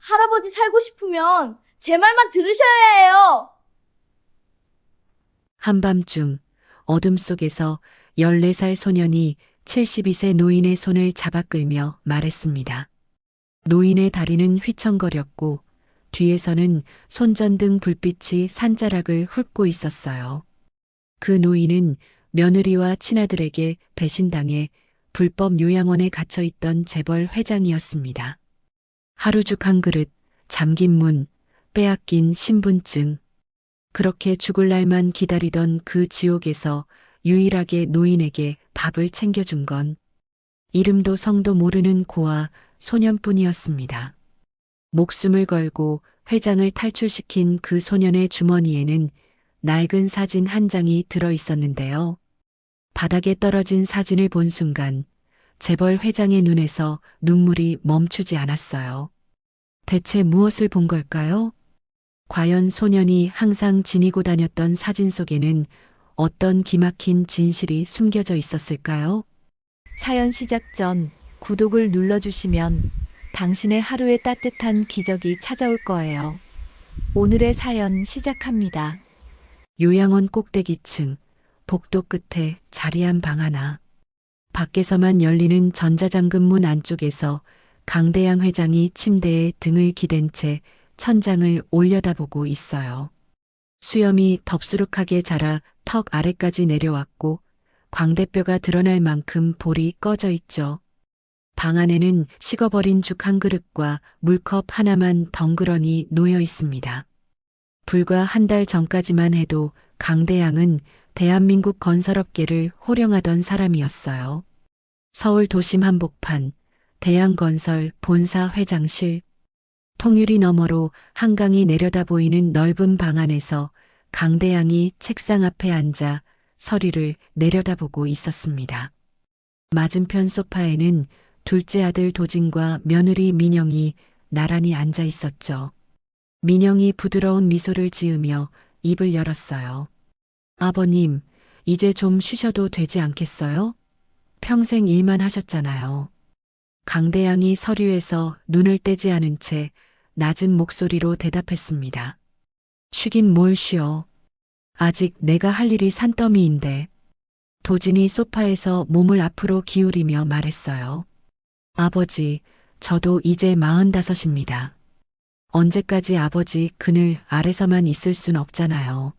할아버지 살고 싶으면 제 말만 들으셔야 해요. 한밤중 어둠 속에서 14살 소년이 72세 노인의 손을 잡아 끌며 말했습니다. 노인의 다리는 휘청거렸고 뒤에서는 손전등 불빛이 산자락을 훑고 있었어요. 그 노인은 며느리와 친아들에게 배신당해 불법 요양원에 갇혀 있던 재벌 회장이었습니다. 하루죽 한 그릇, 잠긴 문, 빼앗긴 신분증. 그렇게 죽을 날만 기다리던 그 지옥에서 유일하게 노인에게 밥을 챙겨준 건 이름도 성도 모르는 고아 소년뿐이었습니다. 목숨을 걸고 회장을 탈출시킨 그 소년의 주머니에는 낡은 사진 한 장이 들어 있었는데요. 바닥에 떨어진 사진을 본 순간 재벌 회장의 눈에서 눈물이 멈추지 않았어요. 대체 무엇을 본 걸까요? 과연 소년이 항상 지니고 다녔던 사진 속에는 어떤 기막힌 진실이 숨겨져 있었을까요? 사연 시작 전 구독을 눌러주시면 당신의 하루에 따뜻한 기적이 찾아올 거예요. 오늘의 사연 시작합니다. 요양원 꼭대기층, 복도 끝에 자리한 방 하나. 밖에서만 열리는 전자잠금 문 안쪽에서 강대양 회장이 침대에 등을 기댄 채 천장을 올려다보고 있어요. 수염이 덥수룩하게 자라 턱 아래까지 내려왔고 광대뼈가 드러날 만큼 볼이 꺼져 있죠. 방 안에는 식어버린 죽 한 그릇과 물컵 하나만 덩그러니 놓여 있습니다. 불과 한 달 전까지만 해도 강대양은 대한민국 건설업계를 호령하던 사람이었어요. 서울 도심 한복판, 대양건설 본사 회장실, 통유리 너머로 한강이 내려다 보이는 넓은 방 안에서 강대양이 책상 앞에 앉아 서리를 내려다보고 있었습니다. 맞은편 소파에는 둘째 아들 도진과 며느리 민영이 나란히 앉아 있었죠. 민영이 부드러운 미소를 지으며 입을 열었어요. 아버님, 이제 좀 쉬셔도 되지 않겠어요? 평생 일만 하셨잖아요. 강대양이 서류에서 눈을 떼지 않은 채 낮은 목소리로 대답했습니다. 쉬긴 뭘 쉬어. 아직 내가 할 일이 산더미인데. 도진이 소파에서 몸을 앞으로 기울이며 말했어요. 아버지, 저도 이제 45입니다. 언제까지 아버지 그늘 아래서만 있을 순 없잖아요.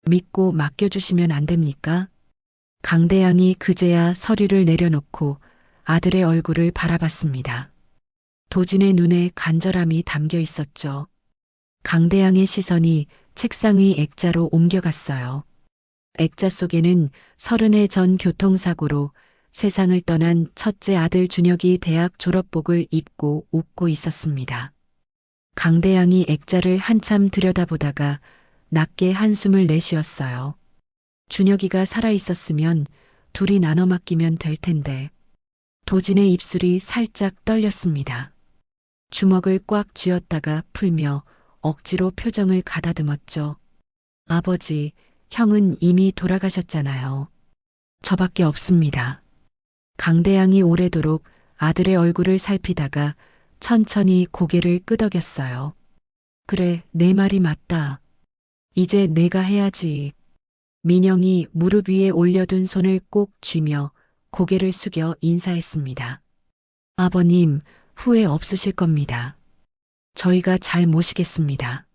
믿고 맡겨주시면 안 됩니까? 강대양이 그제야 서류를 내려놓고 아들의 얼굴을 바라봤습니다. 도진의 눈에 간절함이 담겨 있었죠. 강대양의 시선이 책상 위 액자로 옮겨갔어요. 액자 속에는 30해 전 교통사고로 세상을 떠난 첫째 아들 준혁이 대학 졸업복을 입고 웃고 있었습니다. 강대양이 액자를 한참 들여다보다가 낮게 한숨을 내쉬었어요. 준혁이가 살아있었으면 둘이 나눠 맡기면 될 텐데. 도진의 입술이 살짝 떨렸습니다. 주먹을 꽉 쥐었다가 풀며 억지로 표정을 가다듬었죠. 아버지, 형은 이미 돌아가셨잖아요. 저밖에 없습니다. 강대양이 오래도록 아들의 얼굴을 살피다가 천천히 고개를 끄덕였어요. 그래, 내 말이 맞다. 이제 내가 해야지. 민영이 무릎 위에 올려둔 손을 꼭 쥐며 고개를 숙여 인사했습니다. 아버님, 후회 없으실 겁니다. 저희가 잘 모시겠습니다.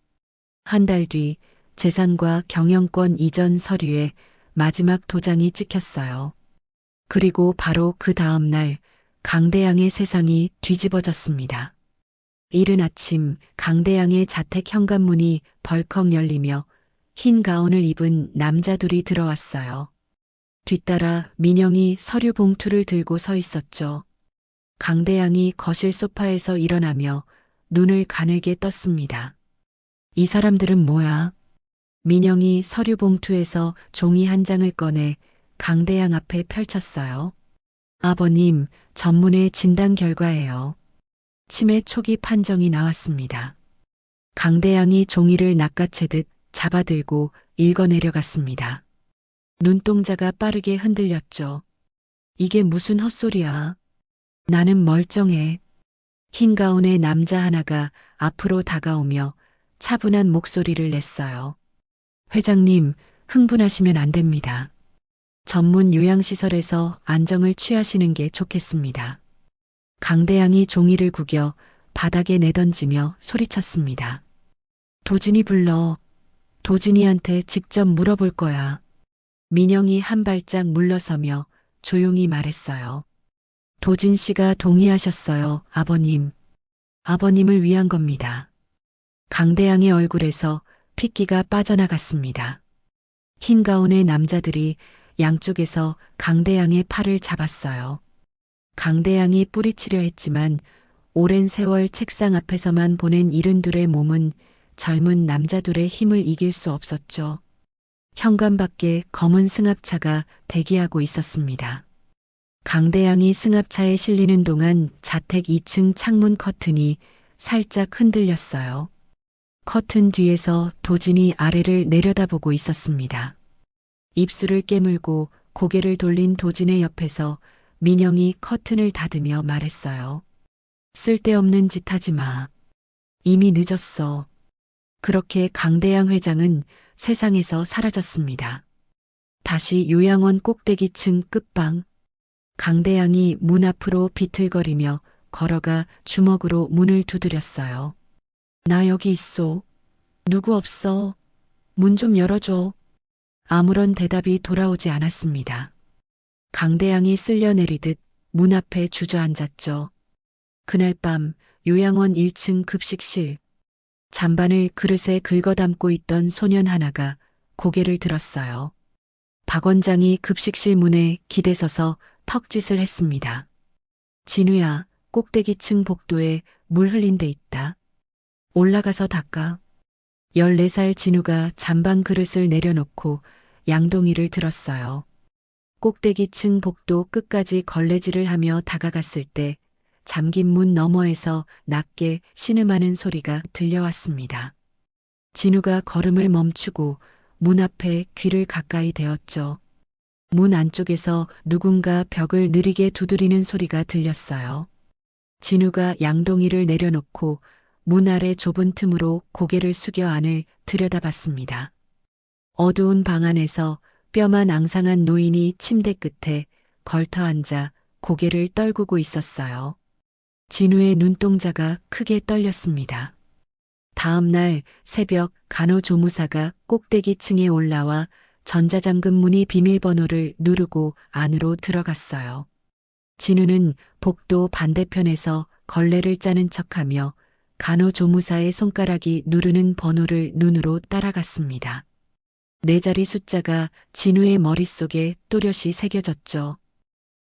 한 달 뒤 재산과 경영권 이전 서류에 마지막 도장이 찍혔어요. 그리고 바로 그 다음 날 강대양의 세상이 뒤집어졌습니다. 이른 아침 강대양의 자택 현관문이 벌컥 열리며 흰 가운을 입은 남자 둘이 들어왔어요. 뒤따라 민영이 서류 봉투를 들고 서 있었죠. 강대양이 거실 소파에서 일어나며 눈을 가늘게 떴습니다. 이 사람들은 뭐야? 민영이 서류 봉투에서 종이 한 장을 꺼내 강대양 앞에 펼쳤어요. 아버님, 전문의 진단 결과예요. 치매 초기 판정이 나왔습니다. 강대양이 종이를 낚아채듯 잡아들고 읽어내려갔습니다. 눈동자가 빠르게 흔들렸죠. 이게 무슨 헛소리야. 나는 멀쩡해. 흰 가운의 남자 하나가 앞으로 다가오며 차분한 목소리를 냈어요. 회장님, 흥분하시면 안 됩니다. 전문 요양시설에서 안정을 취하시는 게 좋겠습니다. 강대양이 종이를 구겨 바닥에 내던지며 소리쳤습니다. 도진이 불러. 도진이한테 직접 물어볼 거야. 민영이 한 발짝 물러서며 조용히 말했어요. 도진 씨가 동의하셨어요, 아버님. 아버님을 위한 겁니다. 강대양의 얼굴에서 핏기가 빠져나갔습니다. 흰 가운의 남자들이 양쪽에서 강대양의 팔을 잡았어요. 강대양이 뿌리치려 했지만 오랜 세월 책상 앞에서만 보낸 72의 몸은 젊은 남자들의 힘을 이길 수 없었죠. 현관 밖에 검은 승합차가 대기하고 있었습니다. 강대양이 승합차에 실리는 동안 자택 2층 창문 커튼이 살짝 흔들렸어요. 커튼 뒤에서 도진이 아래를 내려다보고 있었습니다. 입술을 깨물고 고개를 돌린 도진의 옆에서 민영이 커튼을 닫으며 말했어요. 쓸데없는 짓 하지 마. 이미 늦었어. 그렇게 강대양 회장은 세상에서 사라졌습니다. 다시 요양원 꼭대기층 끝방. 강대양이 문 앞으로 비틀거리며 걸어가 주먹으로 문을 두드렸어요. 나 여기 있어. 누구 없어. 문 좀 열어줘. 아무런 대답이 돌아오지 않았습니다. 강대양이 쓸려 내리듯 문 앞에 주저앉았죠. 그날 밤 요양원 1층 급식실. 잔반을 그릇에 긁어담고 있던 소년 하나가 고개를 들었어요. 박 원장이 급식실 문에 기대서서 턱짓을 했습니다. 진우야, 꼭대기층 복도에 물 흘린 데 있다. 올라가서 닦아. 14살 진우가 잔반 그릇을 내려놓고 양동이를 들었어요. 꼭대기층 복도 끝까지 걸레질을 하며 다가갔을 때 잠긴 문 너머에서 낮게 신음하는 소리가 들려왔습니다. 진우가 걸음을 멈추고 문 앞에 귀를 가까이 대었죠. 문 안쪽에서 누군가 벽을 느리게 두드리는 소리가 들렸어요. 진우가 양동이를 내려놓고 문 아래 좁은 틈으로 고개를 숙여 안을 들여다봤습니다. 어두운 방 안에서 뼈만 앙상한 노인이 침대 끝에 걸터 앉아 고개를 떨구고 있었어요. 진우의 눈동자가 크게 떨렸습니다. 다음 날 새벽 간호조무사가 꼭대기층에 올라와 전자잠금 문의 비밀번호를 누르고 안으로 들어갔어요. 진우는 복도 반대편에서 걸레를 짜는 척하며 간호조무사의 손가락이 누르는 번호를 눈으로 따라갔습니다. 4자리 숫자가 진우의 머릿속에 또렷이 새겨졌죠.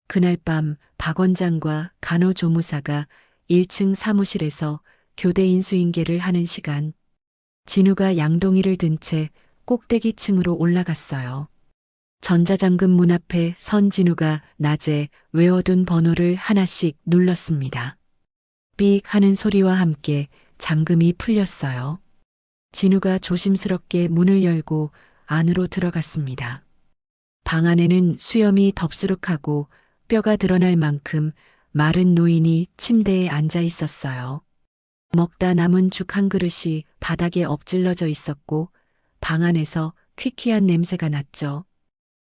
그날 밤 박 원장과 간호조무사가 1층 사무실에서 교대 인수인계를 하는 시간, 진우가 양동이를 든 채 꼭대기층으로 올라갔어요. 전자잠금 문 앞에 선 진우가 낮에 외워둔 번호를 하나씩 눌렀습니다. 삑 하는 소리와 함께 잠금이 풀렸어요. 진우가 조심스럽게 문을 열고 안으로 들어갔습니다. 방 안에는 수염이 덥수룩하고 뼈가 드러날 만큼 마른 노인이 침대에 앉아 있었어요. 먹다 남은 죽 한 그릇이 바닥에 엎질러져 있었고 방 안에서 퀴퀴한 냄새가 났죠.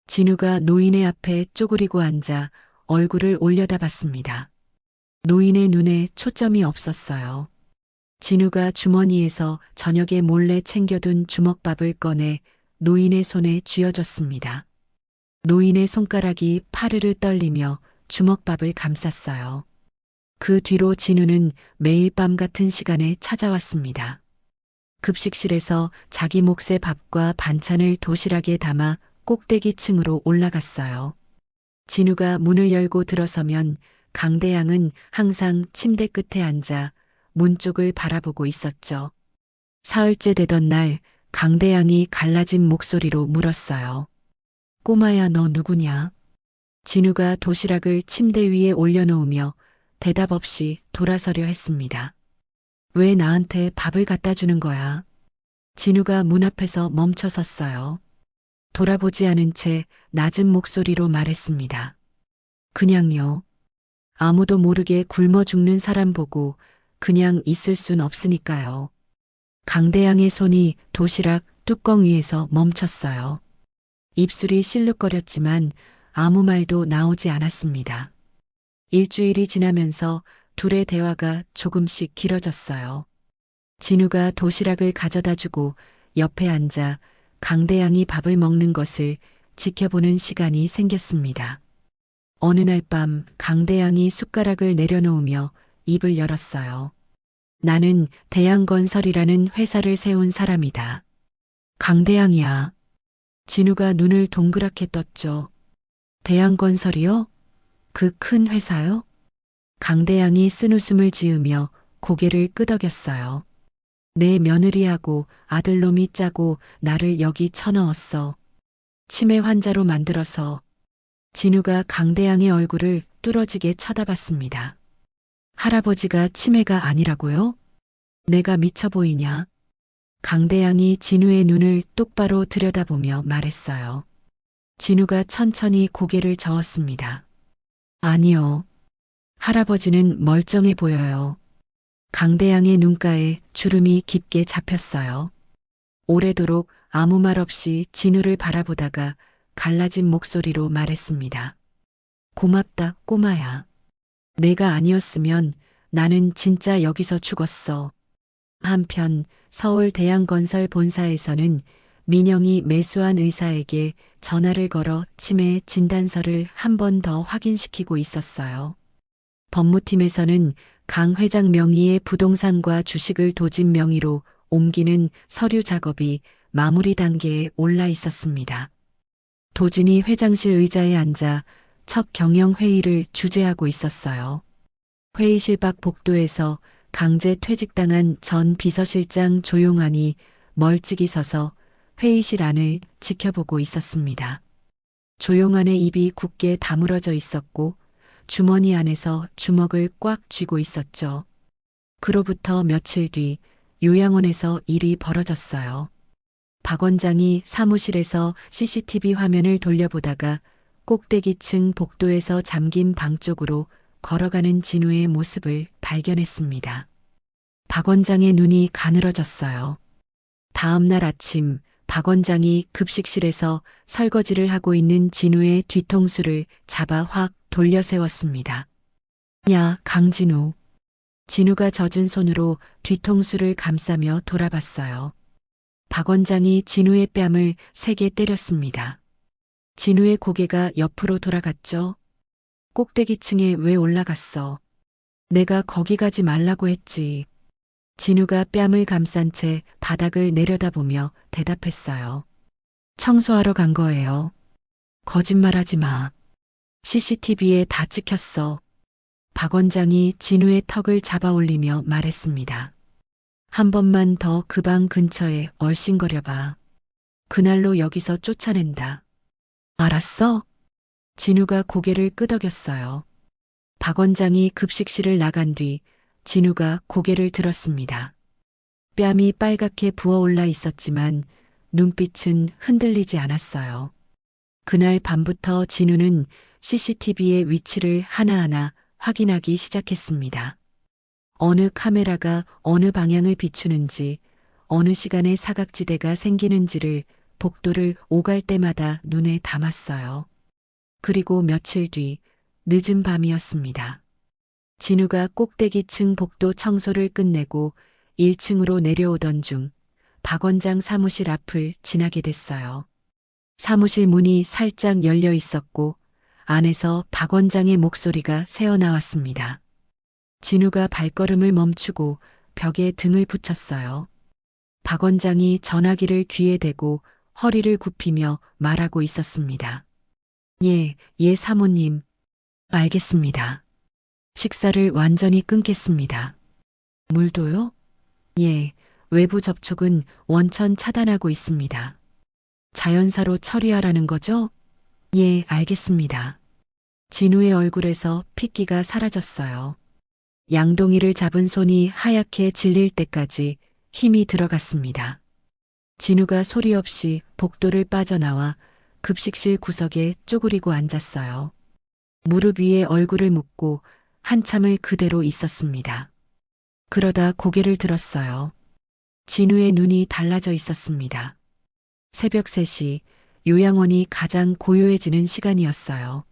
진우가 노인의 앞에 쪼그리고 앉아 얼굴을 올려다봤습니다. 노인의 눈에 초점이 없었어요. 진우가 주머니에서 저녁에 몰래 챙겨둔 주먹밥을 꺼내 노인의 손에 쥐어줬습니다. 노인의 손가락이 파르르 떨리며 주먹밥을 감쌌어요. 그 뒤로 진우는 매일 밤 같은 시간에 찾아왔습니다. 급식실에서 자기 몫의 밥과 반찬을 도시락에 담아 꼭대기층으로 올라갔어요. 진우가 문을 열고 들어서면 강대양은 항상 침대 끝에 앉아 문 쪽을 바라보고 있었죠. 사흘째 되던 날 강대양이 갈라진 목소리로 물었어요. 꼬마야, 너 누구냐? 진우가 도시락을 침대 위에 올려놓으며 대답 없이 돌아서려 했습니다. 왜 나한테 밥을 갖다 주는 거야? 진우가 문 앞에서 멈춰 섰어요. 돌아보지 않은 채 낮은 목소리로 말했습니다. 그냥요. 아무도 모르게 굶어 죽는 사람 보고 그냥 있을 순 없으니까요. 강대양의 손이 도시락 뚜껑 위에서 멈췄어요. 입술이 실룩거렸지만 아무 말도 나오지 않았습니다. 일주일이 지나면서 둘의 대화가 조금씩 길어졌어요. 진우가 도시락을 가져다 주고 옆에 앉아 강대양이 밥을 먹는 것을 지켜보는 시간이 생겼습니다. 어느 날 밤 강대양이 숟가락을 내려놓으며 입을 열었어요. 나는 대양건설이라는 회사를 세운 사람이다. 강대양이야. 진우가 눈을 동그랗게 떴죠. 대양건설이요? 그 큰 회사요? 강대양이 쓴웃음을 지으며 고개를 끄덕였어요. 내 며느리하고 아들놈이 짜고 나를 여기 쳐넣었어. 치매 환자로 만들어서. 진우가 강대양의 얼굴을 뚫어지게 쳐다봤습니다. 할아버지가 치매가 아니라고요? 내가 미쳐 보이냐? 강대양이 진우의 눈을 똑바로 들여다보며 말했어요. 진우가 천천히 고개를 저었습니다. 아니요. 할아버지는 멀쩡해 보여요. 강대양의 눈가에 주름이 깊게 잡혔어요. 오래도록 아무 말 없이 진우를 바라보다가 갈라진 목소리로 말했습니다. 고맙다, 꼬마야. 내가 아니었으면 나는 진짜 여기서 죽었어. 한편 서울 대양건설 본사에서는 민영이 매수한 의사에게 전화를 걸어 치매 진단서를 한 번 더 확인시키고 있었어요. 법무팀에서는 강 회장 명의의 부동산과 주식을 도진 명의로 옮기는 서류 작업이 마무리 단계에 올라 있었습니다. 도진이 회장실 의자에 앉아 첫 경영회의를 주재하고 있었어요. 회의실 밖 복도에서 강제 퇴직당한 전 비서실장 조용한이 멀찍이 서서 회의실 안을 지켜보고 있었습니다. 조용한의 입이 굳게 다물어져 있었고 주머니 안에서 주먹을 꽉 쥐고 있었죠. 그로부터 며칠 뒤 요양원에서 일이 벌어졌어요. 박 원장이 사무실에서 CCTV 화면을 돌려보다가 꼭대기층 복도에서 잠긴 방 쪽으로 걸어가는 진우의 모습을 발견했습니다. 박 원장의 눈이 가늘어졌어요. 다음 날 아침 박 원장이 급식실에서 설거지를 하고 있는 진우의 뒤통수를 잡아 확 돌려 세웠습니다. 야, 강진우. 진우가 젖은 손으로 뒤통수를 감싸며 돌아봤어요. 박 원장이 진우의 뺨을 세게 때렸습니다. 진우의 고개가 옆으로 돌아갔죠. 꼭대기층에 왜 올라갔어? 내가 거기 가지 말라고 했지. 진우가 뺨을 감싼 채 바닥을 내려다보며 대답했어요. 청소하러 간 거예요. 거짓말하지 마. CCTV에 다 찍혔어. 박 원장이 진우의 턱을 잡아 올리며 말했습니다. 한 번만 더 그 방 근처에 얼씬거려봐. 그날로 여기서 쫓아낸다. 알았어? 진우가 고개를 끄덕였어요. 박 원장이 급식실을 나간 뒤 진우가 고개를 들었습니다. 뺨이 빨갛게 부어올라 있었지만 눈빛은 흔들리지 않았어요. 그날 밤부터 진우는 CCTV의 위치를 하나하나 확인하기 시작했습니다. 어느 카메라가 어느 방향을 비추는지, 어느 시간에 사각지대가 생기는지를 복도를 오갈 때마다 눈에 담았어요. 그리고 며칠 뒤 늦은 밤이었습니다. 진우가 꼭대기층 복도 청소를 끝내고 1층으로 내려오던 중 박 원장 사무실 앞을 지나게 됐어요. 사무실 문이 살짝 열려 있었고 안에서 박 원장의 목소리가 새어나왔습니다. 진우가 발걸음을 멈추고 벽에 등을 붙였어요. 박 원장이 전화기를 귀에 대고 허리를 굽히며 말하고 있었습니다. 예, 사모님. 알겠습니다. 식사를 완전히 끊겠습니다. 물도요? 예, 외부 접촉은 원천 차단하고 있습니다. 자연사로 처리하라는 거죠? 예, 알겠습니다. 진우의 얼굴에서 핏기가 사라졌어요. 양동이를 잡은 손이 하얗게 질릴 때까지 힘이 들어갔습니다. 진우가 소리 없이 복도를 빠져나와 급식실 구석에 쪼그리고 앉았어요. 무릎 위에 얼굴을 묻고 한참을 그대로 있었습니다. 그러다 고개를 들었어요. 진우의 눈이 달라져 있었습니다. 새벽 3시 요양원이 가장 고요해지는 시간이었어요.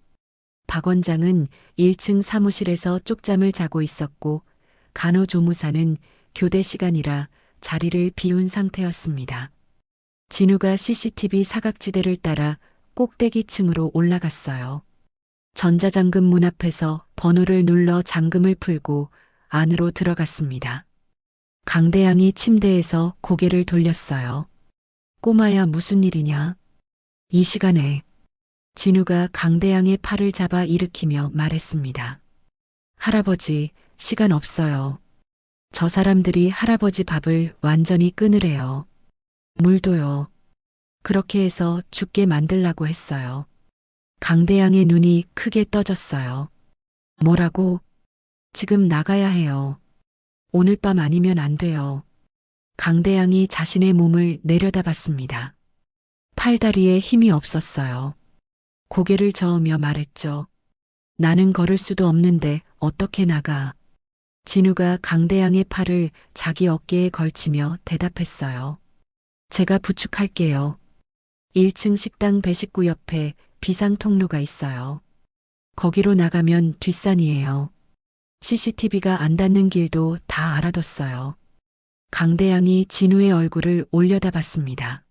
박 원장은 1층 사무실에서 쪽잠을 자고 있었고 간호조무사는 교대 시간이라 자리를 비운 상태였습니다. 진우가 CCTV 사각지대를 따라 꼭대기층으로 올라갔어요. 전자잠금 문 앞에서 번호를 눌러 잠금을 풀고 안으로 들어갔습니다. 강대양이 침대에서 고개를 돌렸어요. 꼬마야, 무슨 일이냐? 이 시간에 진우가 강대양의 팔을 잡아 일으키며 말했습니다. 할아버지, 시간 없어요. 저 사람들이 할아버지 밥을 완전히 끊으래요. 물도요. 그렇게 해서 죽게 만들라고 했어요. 강대양의 눈이 크게 떠졌어요. 뭐라고? 지금 나가야 해요. 오늘 밤 아니면 안 돼요. 강대양이 자신의 몸을 내려다봤습니다. 팔다리에 힘이 없었어요. 고개를 저으며 말했죠. 나는 걸을 수도 없는데 어떻게 나가? 진우가 강대양의 팔을 자기 어깨에 걸치며 대답했어요. 제가 부축할게요. 1층 식당 배식구 옆에 비상통로가 있어요. 거기로 나가면 뒷산이에요. CCTV가 안 닿는 길도 다 알아뒀어요. 강대양이 진우의 얼굴을 올려다봤습니다.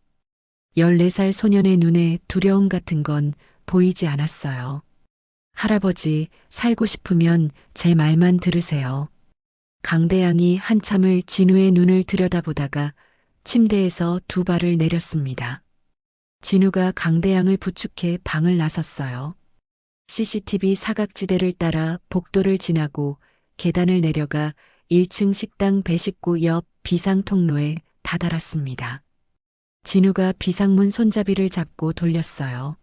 14살 소년의 눈에 두려움 같은 건 보이지 않았어요. 할아버지, 살고 싶으면 제 말만 들으세요. 강대양이 한참을 진우의 눈을 들여다보다가 침대에서 2발을 내렸습니다. 진우가 강대양을 부축해 방을 나섰어요. CCTV 사각지대를 따라 복도를 지나고 계단을 내려가 1층 식당 배식구 옆 비상통로에 다다랐습니다. 진우가 비상문 손잡이를 잡고 돌렸어요.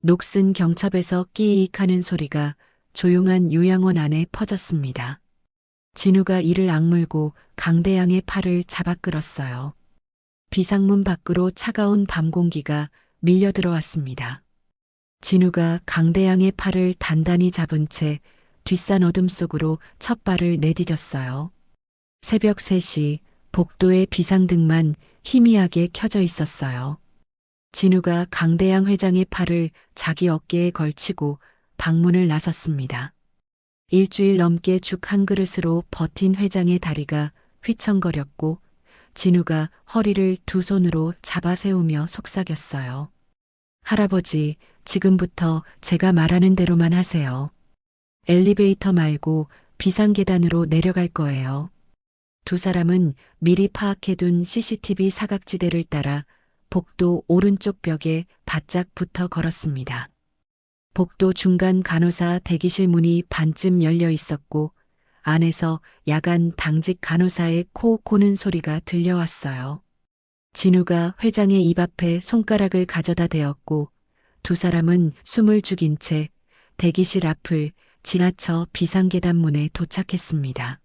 녹슨 경첩에서 끼익 하는 소리가 조용한 요양원 안에 퍼졌습니다. 진우가 이를 악물고 강대양의 팔을 잡아 끌었어요. 비상문 밖으로 차가운 밤 공기가 밀려 들어왔습니다. 진우가 강대양의 팔을 단단히 잡은 채 뒷산 어둠 속으로 첫 발을 내디뎠어요. 새벽 3시 복도의 비상등만 희미하게 켜져 있었어요. 진우가 강대양 회장의 팔을 자기 어깨에 걸치고 방문을 나섰습니다. 일주일 넘게 죽 한 그릇으로 버틴 회장의 다리가 휘청거렸고 진우가 허리를 2 손으로 잡아 세우며 속삭였어요. 할아버지, 지금부터 제가 말하는 대로만 하세요. 엘리베이터 말고 비상계단으로 내려갈 거예요. 2 사람은 미리 파악해둔 CCTV 사각지대를 따라 복도 오른쪽 벽에 바짝 붙어 걸었습니다. 복도 중간 간호사 대기실 문이 반쯤 열려 있었고 안에서 야간 당직 간호사의 코 고는 소리가 들려왔어요. 진우가 회장의 입 앞에 손가락을 가져다 대었고 2 사람은 숨을 죽인 채 대기실 앞을 지나쳐 비상계단 문에 도착했습니다.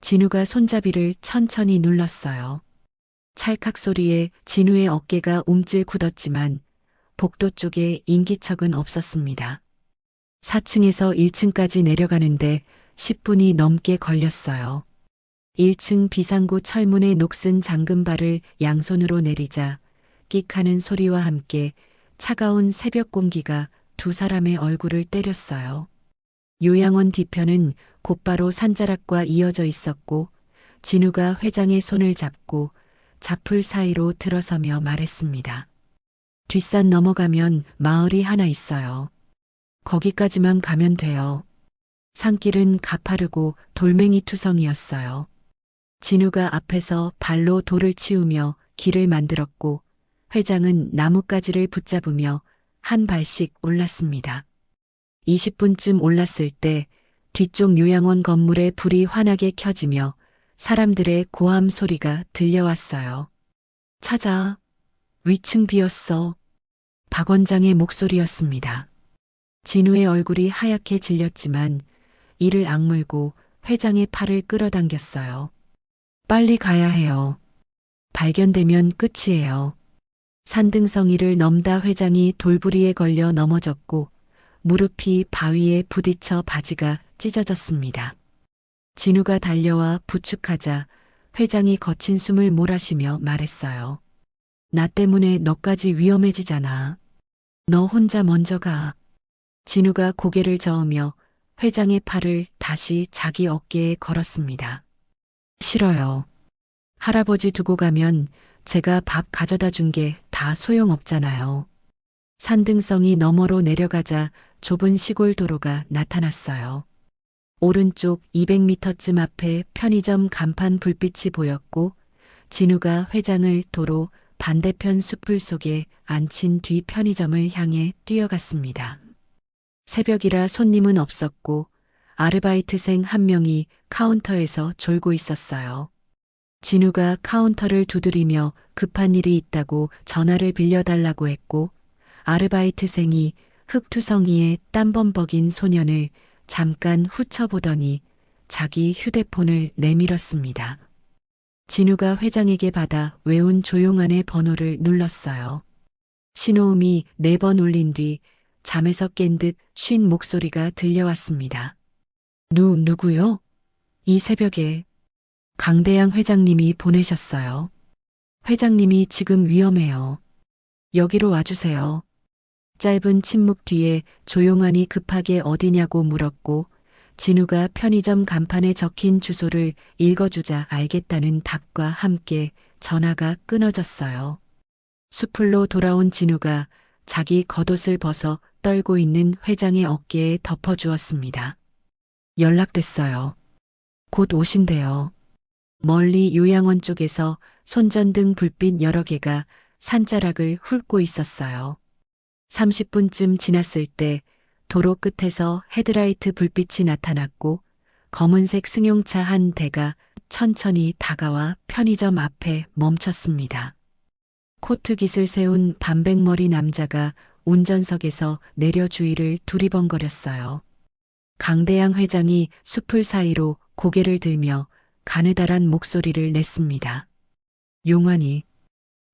진우가 손잡이를 천천히 눌렀어요. 찰칵 소리에 진우의 어깨가 움찔 굳었지만 복도 쪽에 인기척은 없었습니다. 4층에서 1층까지 내려가는데 10분이 넘게 걸렸어요. 1층 비상구 철문의 녹슨 잠금발을 양손으로 내리자 끽하는 소리와 함께 차가운 새벽 공기가 2 사람의 얼굴을 때렸어요. 요양원 뒤편은 곧바로 산자락과 이어져 있었고 진우가 회장의 손을 잡고 자풀 사이로 들어서며 말했습니다. 뒷산 넘어가면 마을이 하나 있어요. 거기까지만 가면 돼요. 산길은 가파르고 돌멩이 투성이었어요. 진우가 앞에서 발로 돌을 치우며 길을 만들었고 회장은 나뭇가지를 붙잡으며 한 발씩 올랐습니다. 20분쯤 올랐을 때 뒤쪽 요양원 건물에 불이 환하게 켜지며 사람들의 고함 소리가 들려왔어요. 찾아. 위층 비었어. 박 원장의 목소리였습니다. 진우의 얼굴이 하얗게 질렸지만 이를 악물고 회장의 팔을 끌어당겼어요. 빨리 가야 해요. 발견되면 끝이에요. 산등성이를 넘다 회장이 돌부리에 걸려 넘어졌고 무릎이 바위에 부딪혀 바지가 찢어졌습니다. 진우가 달려와 부축하자 회장이 거친 숨을 몰아쉬며 말했어요. 나 때문에 너까지 위험해지잖아. 너 혼자 먼저 가. 진우가 고개를 저으며 회장의 팔을 다시 자기 어깨에 걸었습니다. 싫어요. 할아버지 두고 가면 제가 밥 가져다 준 게 다 소용없잖아요. 산등성이 너머로 내려가자 좁은 시골 도로가 나타났어요. 오른쪽 200m쯤 앞에 편의점 간판 불빛이 보였고 진우가 회장을 도로 반대편 숲을 속에 앉힌 뒤 편의점을 향해 뛰어갔습니다. 새벽이라 손님은 없었고 아르바이트생 한 명이 카운터에서 졸고 있었어요. 진우가 카운터를 두드리며 급한 일이 있다고 전화를 빌려달라고 했고 아르바이트생이 흑투성이에 땀범벅인 소년을 잠깐 훑어보더니 자기 휴대폰을 내밀었습니다. 진우가 회장에게 받아 외운 조용한의 번호를 눌렀어요. 신호음이 4번 울린 뒤 잠에서 깬 듯 쉰 목소리가 들려왔습니다. 누구요? 이 새벽에 강대양 회장님이 보내셨어요. 회장님이 지금 위험해요. 여기로 와주세요. 짧은 침묵 뒤에 조용한이 급하게 어디냐고 물었고 진우가 편의점 간판에 적힌 주소를 읽어주자 알겠다는 답과 함께 전화가 끊어졌어요. 숲으로 돌아온 진우가 자기 겉옷을 벗어 떨고 있는 회장의 어깨에 덮어주었습니다. 연락됐어요. 곧 오신대요. 멀리 요양원 쪽에서 손전등 불빛 여러 개가 산자락을 훑고 있었어요. 30분쯤 지났을 때 도로 끝에서 헤드라이트 불빛이 나타났고 검은색 승용차 한 대가 천천히 다가와 편의점 앞에 멈췄습니다. 코트 깃을 세운 반백머리 남자가 운전석에서 내려 주위를 두리번거렸어요. 강대양 회장이 숲을 사이로 고개를 들며 가느다란 목소리를 냈습니다. 용환이.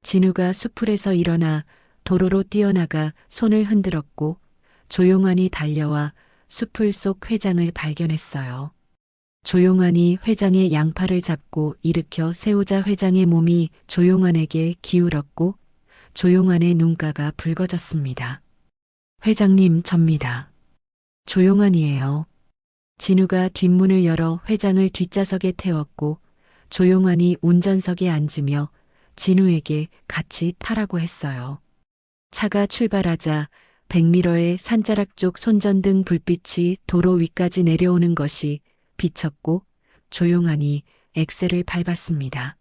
진우가 숲풀에서 일어나 도로로 뛰어나가 손을 흔들었고 조용한이 달려와 숲풀 속 회장을 발견했어요. 조용한이 회장의 양팔을 잡고 일으켜 세우자 회장의 몸이 조용한에게 기울었고 조용한의 눈가가 붉어졌습니다. 회장님, 접니다. 조용한이에요. 진우가 뒷문을 열어 회장을 뒷좌석에 태웠고 조용한이 운전석에 앉으며 진우에게 같이 타라고 했어요. 차가 출발하자 백미러의 산자락 쪽 손전등 불빛이 도로 위까지 내려오는 것이 비쳤고 조용한이 엑셀을 밟았습니다.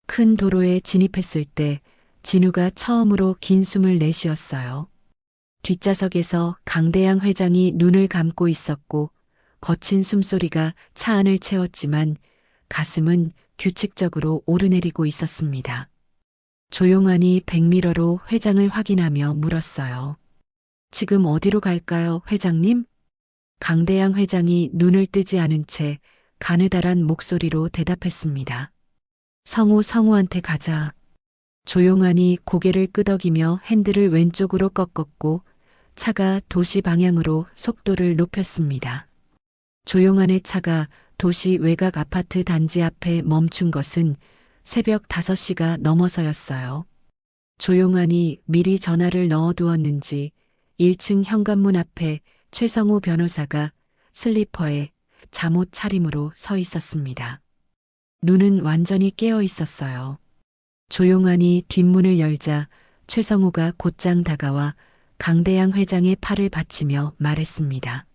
큰 도로에 진입했을 때 진우가 처음으로 긴 숨을 내쉬었어요. 뒷좌석에서 강대양 회장이 눈을 감고 있었고 거친 숨소리가 차 안을 채웠지만 가슴은 규칙적으로 오르내리고 있었습니다. 조용한이 백미러로 회장을 확인하며 물었어요. 지금 어디로 갈까요, 회장님? 강대양 회장이 눈을 뜨지 않은 채 가느다란 목소리로 대답했습니다. 성우한테 가자. 조용한이 고개를 끄덕이며 핸들을 왼쪽으로 꺾었고 차가 도시 방향으로 속도를 높였습니다. 조용한의 차가 도시 외곽 아파트 단지 앞에 멈춘 것은 새벽 5시가 넘어서였어요. 조용한이 미리 전화를 넣어두었는지 1층 현관문 앞에 최성우 변호사가 슬리퍼에 잠옷 차림으로 서 있었습니다. 눈은 완전히 깨어 있었어요. 조용한이 뒷문을 열자 최성우가 곧장 다가와 강대양 회장의 팔을 받치며 말했습니다.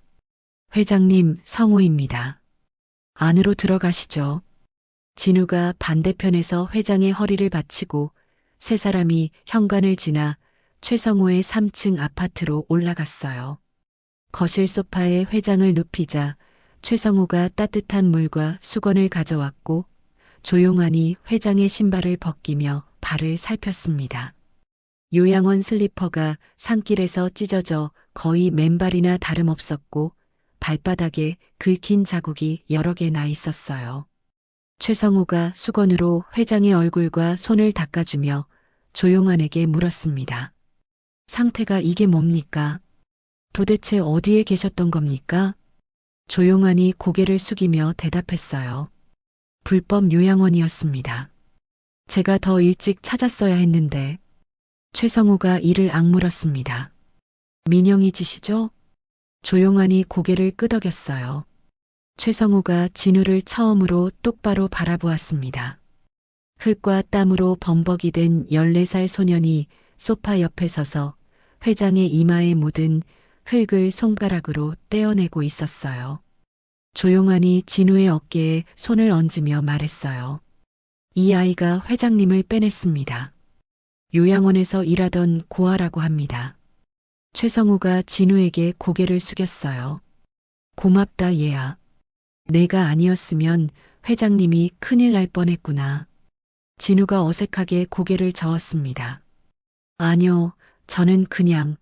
회장님, 성우입니다. 안으로 들어가시죠. 진우가 반대편에서 회장의 허리를 받치고 세 사람이 현관을 지나 최성우의 3층 아파트로 올라갔어요. 거실 소파에 회장을 눕히자 최성우가 따뜻한 물과 수건을 가져왔고 조용한이 회장의 신발을 벗기며 발을 살폈습니다. 요양원 슬리퍼가 산길에서 찢어져 거의 맨발이나 다름없었고 발바닥에 긁힌 자국이 여러 개 나 있었어요. 최성우가 수건으로 회장의 얼굴과 손을 닦아주며 조용한에게 물었습니다. 상태가 이게 뭡니까? 도대체 어디에 계셨던 겁니까? 조용하니 고개를 숙이며 대답했어요. 불법 요양원이었습니다. 제가 더 일찍 찾았어야 했는데. 최성우가 이를 악물었습니다. 민영이 짓이죠? 조용하니 고개를 끄덕였어요. 최성우가 진우를 처음으로 똑바로 바라보았습니다. 흙과 땀으로 범벅이 된 14살 소년이 소파 옆에 서서 회장의 이마에 묻은 흙을 손가락으로 떼어내고 있었어요. 조용하니 진우의 어깨에 손을 얹으며 말했어요. 이 아이가 회장님을 빼냈습니다. 요양원에서 일하던 고아라고 합니다. 최성우가 진우에게 고개를 숙였어요. 고맙다 얘야. 내가 아니었으면 회장님이 큰일 날 뻔했구나. 진우가 어색하게 고개를 저었습니다. 아니요, 저는 그냥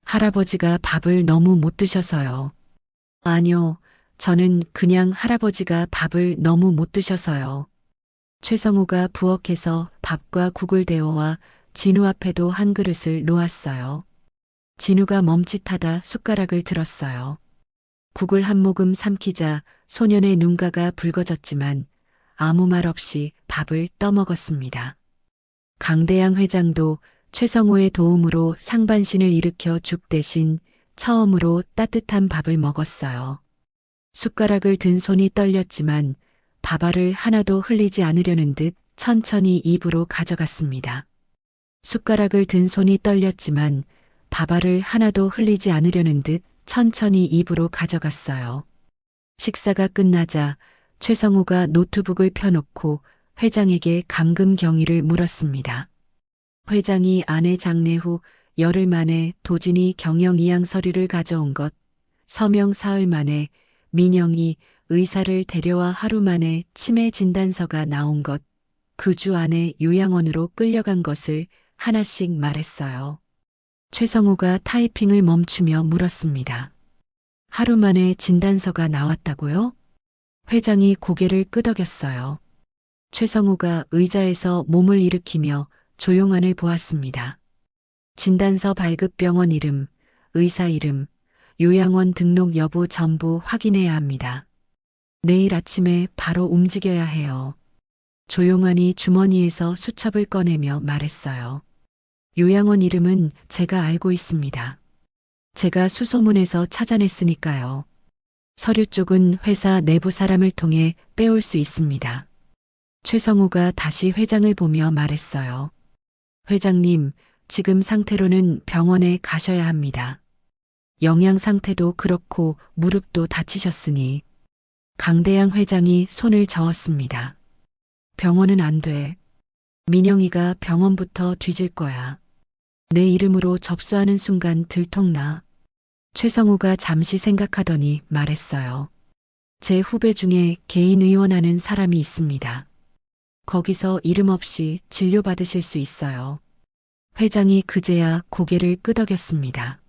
할아버지가 밥을 너무 못 드셔서요. 아니요, 저는 그냥 할아버지가 밥을 너무 못 드셔서요. 최성우가 부엌에서 밥과 국을 데워와 진우 앞에도 한 그릇을 놓았어요. 진우가 멈칫하다 숟가락을 들었어요. 국을 한 모금 삼키자 소년의 눈가가 붉어졌지만 아무 말 없이 밥을 떠먹었습니다. 강대양 회장도 최성우의 도움으로 상반신을 일으켜 죽 대신 처음으로 따뜻한 밥을 먹었어요. 숟가락을 든 손이 떨렸지만 밥알을 하나도 흘리지 않으려는 듯 천천히 입으로 가져갔습니다. 숟가락을 든 손이 떨렸지만 밥알을 하나도 흘리지 않으려는 듯 천천히 입으로 가져갔어요. 식사가 끝나자 최성우가 노트북을 펴놓고 회장에게 감금 경위를 물었습니다. 회장이 아내 장례 후 열흘 만에 도진이 경영 이양 서류를 가져온 것, 서명 사흘 만에 민영이 의사를 데려와 하루 만에 치매 진단서가 나온 것, 그 주 안에 요양원으로 끌려간 것을 하나씩 말했어요. 최성우가 타이핑을 멈추며 물었습니다. 하루 만에 진단서가 나왔다고요? 회장이 고개를 끄덕였어요. 최성우가 의자에서 몸을 일으키며 조용한을 보았습니다. 진단서 발급 병원 이름, 의사 이름, 요양원 등록 여부 전부 확인해야 합니다. 내일 아침에 바로 움직여야 해요. 조용한이 주머니에서 수첩을 꺼내며 말했어요. 요양원 이름은 제가 알고 있습니다. 제가 수소문에서 찾아냈으니까요. 서류 쪽은 회사 내부 사람을 통해 빼올 수 있습니다. 최성우가 다시 회장을 보며 말했어요. 회장님, 지금 상태로는 병원에 가셔야 합니다. 영양 상태도 그렇고 무릎도 다치셨으니. 강대양 회장이 손을 저었습니다. 병원은 안 돼. 민영이가 병원부터 뒤질 거야. 내 이름으로 접수하는 순간 들통나. 최성우가 잠시 생각하더니 말했어요. 제 후배 중에 개인 의원하는 사람이 있습니다. 거기서 이름 없이 진료받으실 수 있어요. 회장이 그제야 고개를 끄덕였습니다.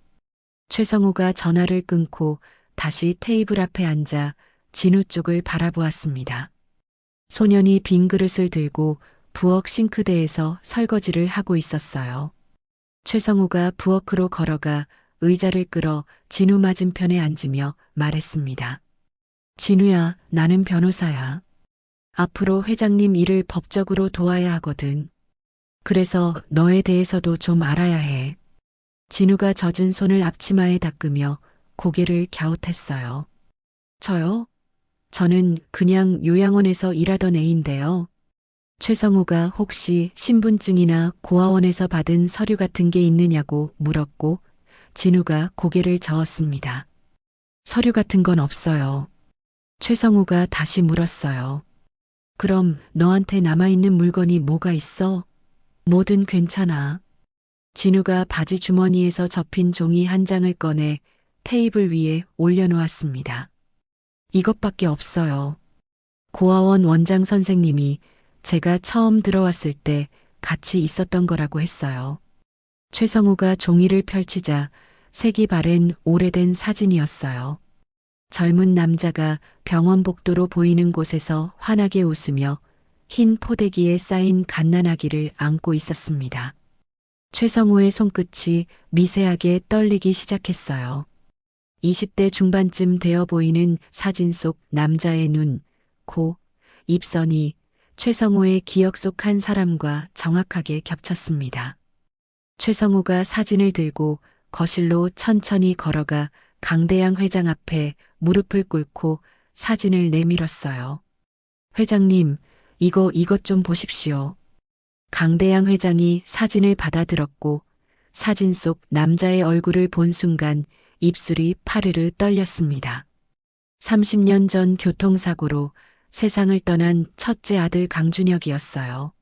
최성우가 전화를 끊고 다시 테이블 앞에 앉아 진우 쪽을 바라보았습니다. 소년이 빈 그릇을 들고 부엌 싱크대에서 설거지를 하고 있었어요. 최성우가 부엌으로 걸어가 의자를 끌어 진우 맞은편에 앉으며 말했습니다. 진우야, 나는 변호사야. 앞으로 회장님 일을 법적으로 도와야 하거든. 그래서 너에 대해서도 좀 알아야 해. 진우가 젖은 손을 앞치마에 닦으며 고개를 갸웃했어요. 저요? 저는 그냥 요양원에서 일하던 애인데요. 최성우가 혹시 신분증이나 고아원에서 받은 서류 같은 게 있느냐고 물었고 진우가 고개를 저었습니다. 서류 같은 건 없어요. 최성우가 다시 물었어요. 그럼 너한테 남아있는 물건이 뭐가 있어? 뭐든 괜찮아. 진우가 바지 주머니에서 접힌 종이 한 장을 꺼내 테이블 위에 올려놓았습니다. 이것밖에 없어요. 고아원 원장 선생님이 제가 처음 들어왔을 때 같이 있었던 거라고 했어요. 최성우가 종이를 펼치자 색이 바랜 오래된 사진이었어요. 젊은 남자가 병원 복도로 보이는 곳에서 환하게 웃으며 흰 포대기에 쌓인 갓난아기를 안고 있었습니다. 최성우의 손끝이 미세하게 떨리기 시작했어요. 20대 중반쯤 되어 보이는 사진 속 남자의 눈, 코, 입선이 최성호의 기억 속 한 사람과 정확하게 겹쳤습니다. 최성호가 사진을 들고 거실로 천천히 걸어가 강대양 회장 앞에 무릎을 꿇고 사진을 내밀었어요. 회장님, 이것 좀 보십시오. 강대양 회장이 사진을 받아들었고 사진 속 남자의 얼굴을 본 순간 입술이 파르르 떨렸습니다. 30년 전 교통사고로 세상을 떠난 첫째 아들 강준혁이었어요.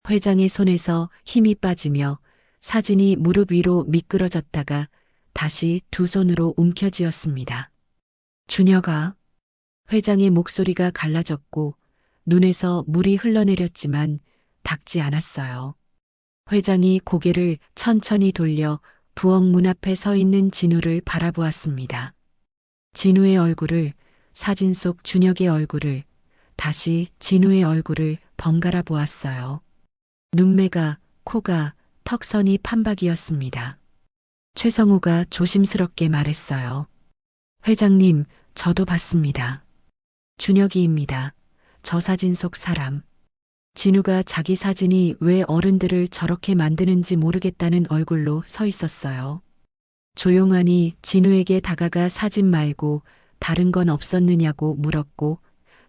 회장의 손에서 힘이 빠지며 사진이 무릎 위로 미끄러졌다가 다시 두 손으로 움켜쥐었습니다. 준혁아. 회장의 목소리가 갈라졌고 눈에서 물이 흘러내렸지만 닿지 않았어요. 회장이 고개를 천천히 돌려 부엌 문 앞에 서 있는 진우를 바라보았습니다. 진우의 얼굴을, 사진 속 준혁의 얼굴을, 다시 진우의 얼굴을 번갈아 보았어요. 눈매가, 코가, 턱선이 판박이었습니다. 최성우가 조심스럽게 말했어요. 회장님, 저도 봤습니다. 준혁이입니다. 저 사진 속 사람. 진우가 자기 사진이 왜 어른들을 저렇게 만드는지 모르겠다는 얼굴로 서 있었어요. 조용하니 진우에게 다가가 사진 말고 다른 건 없었느냐고 물었고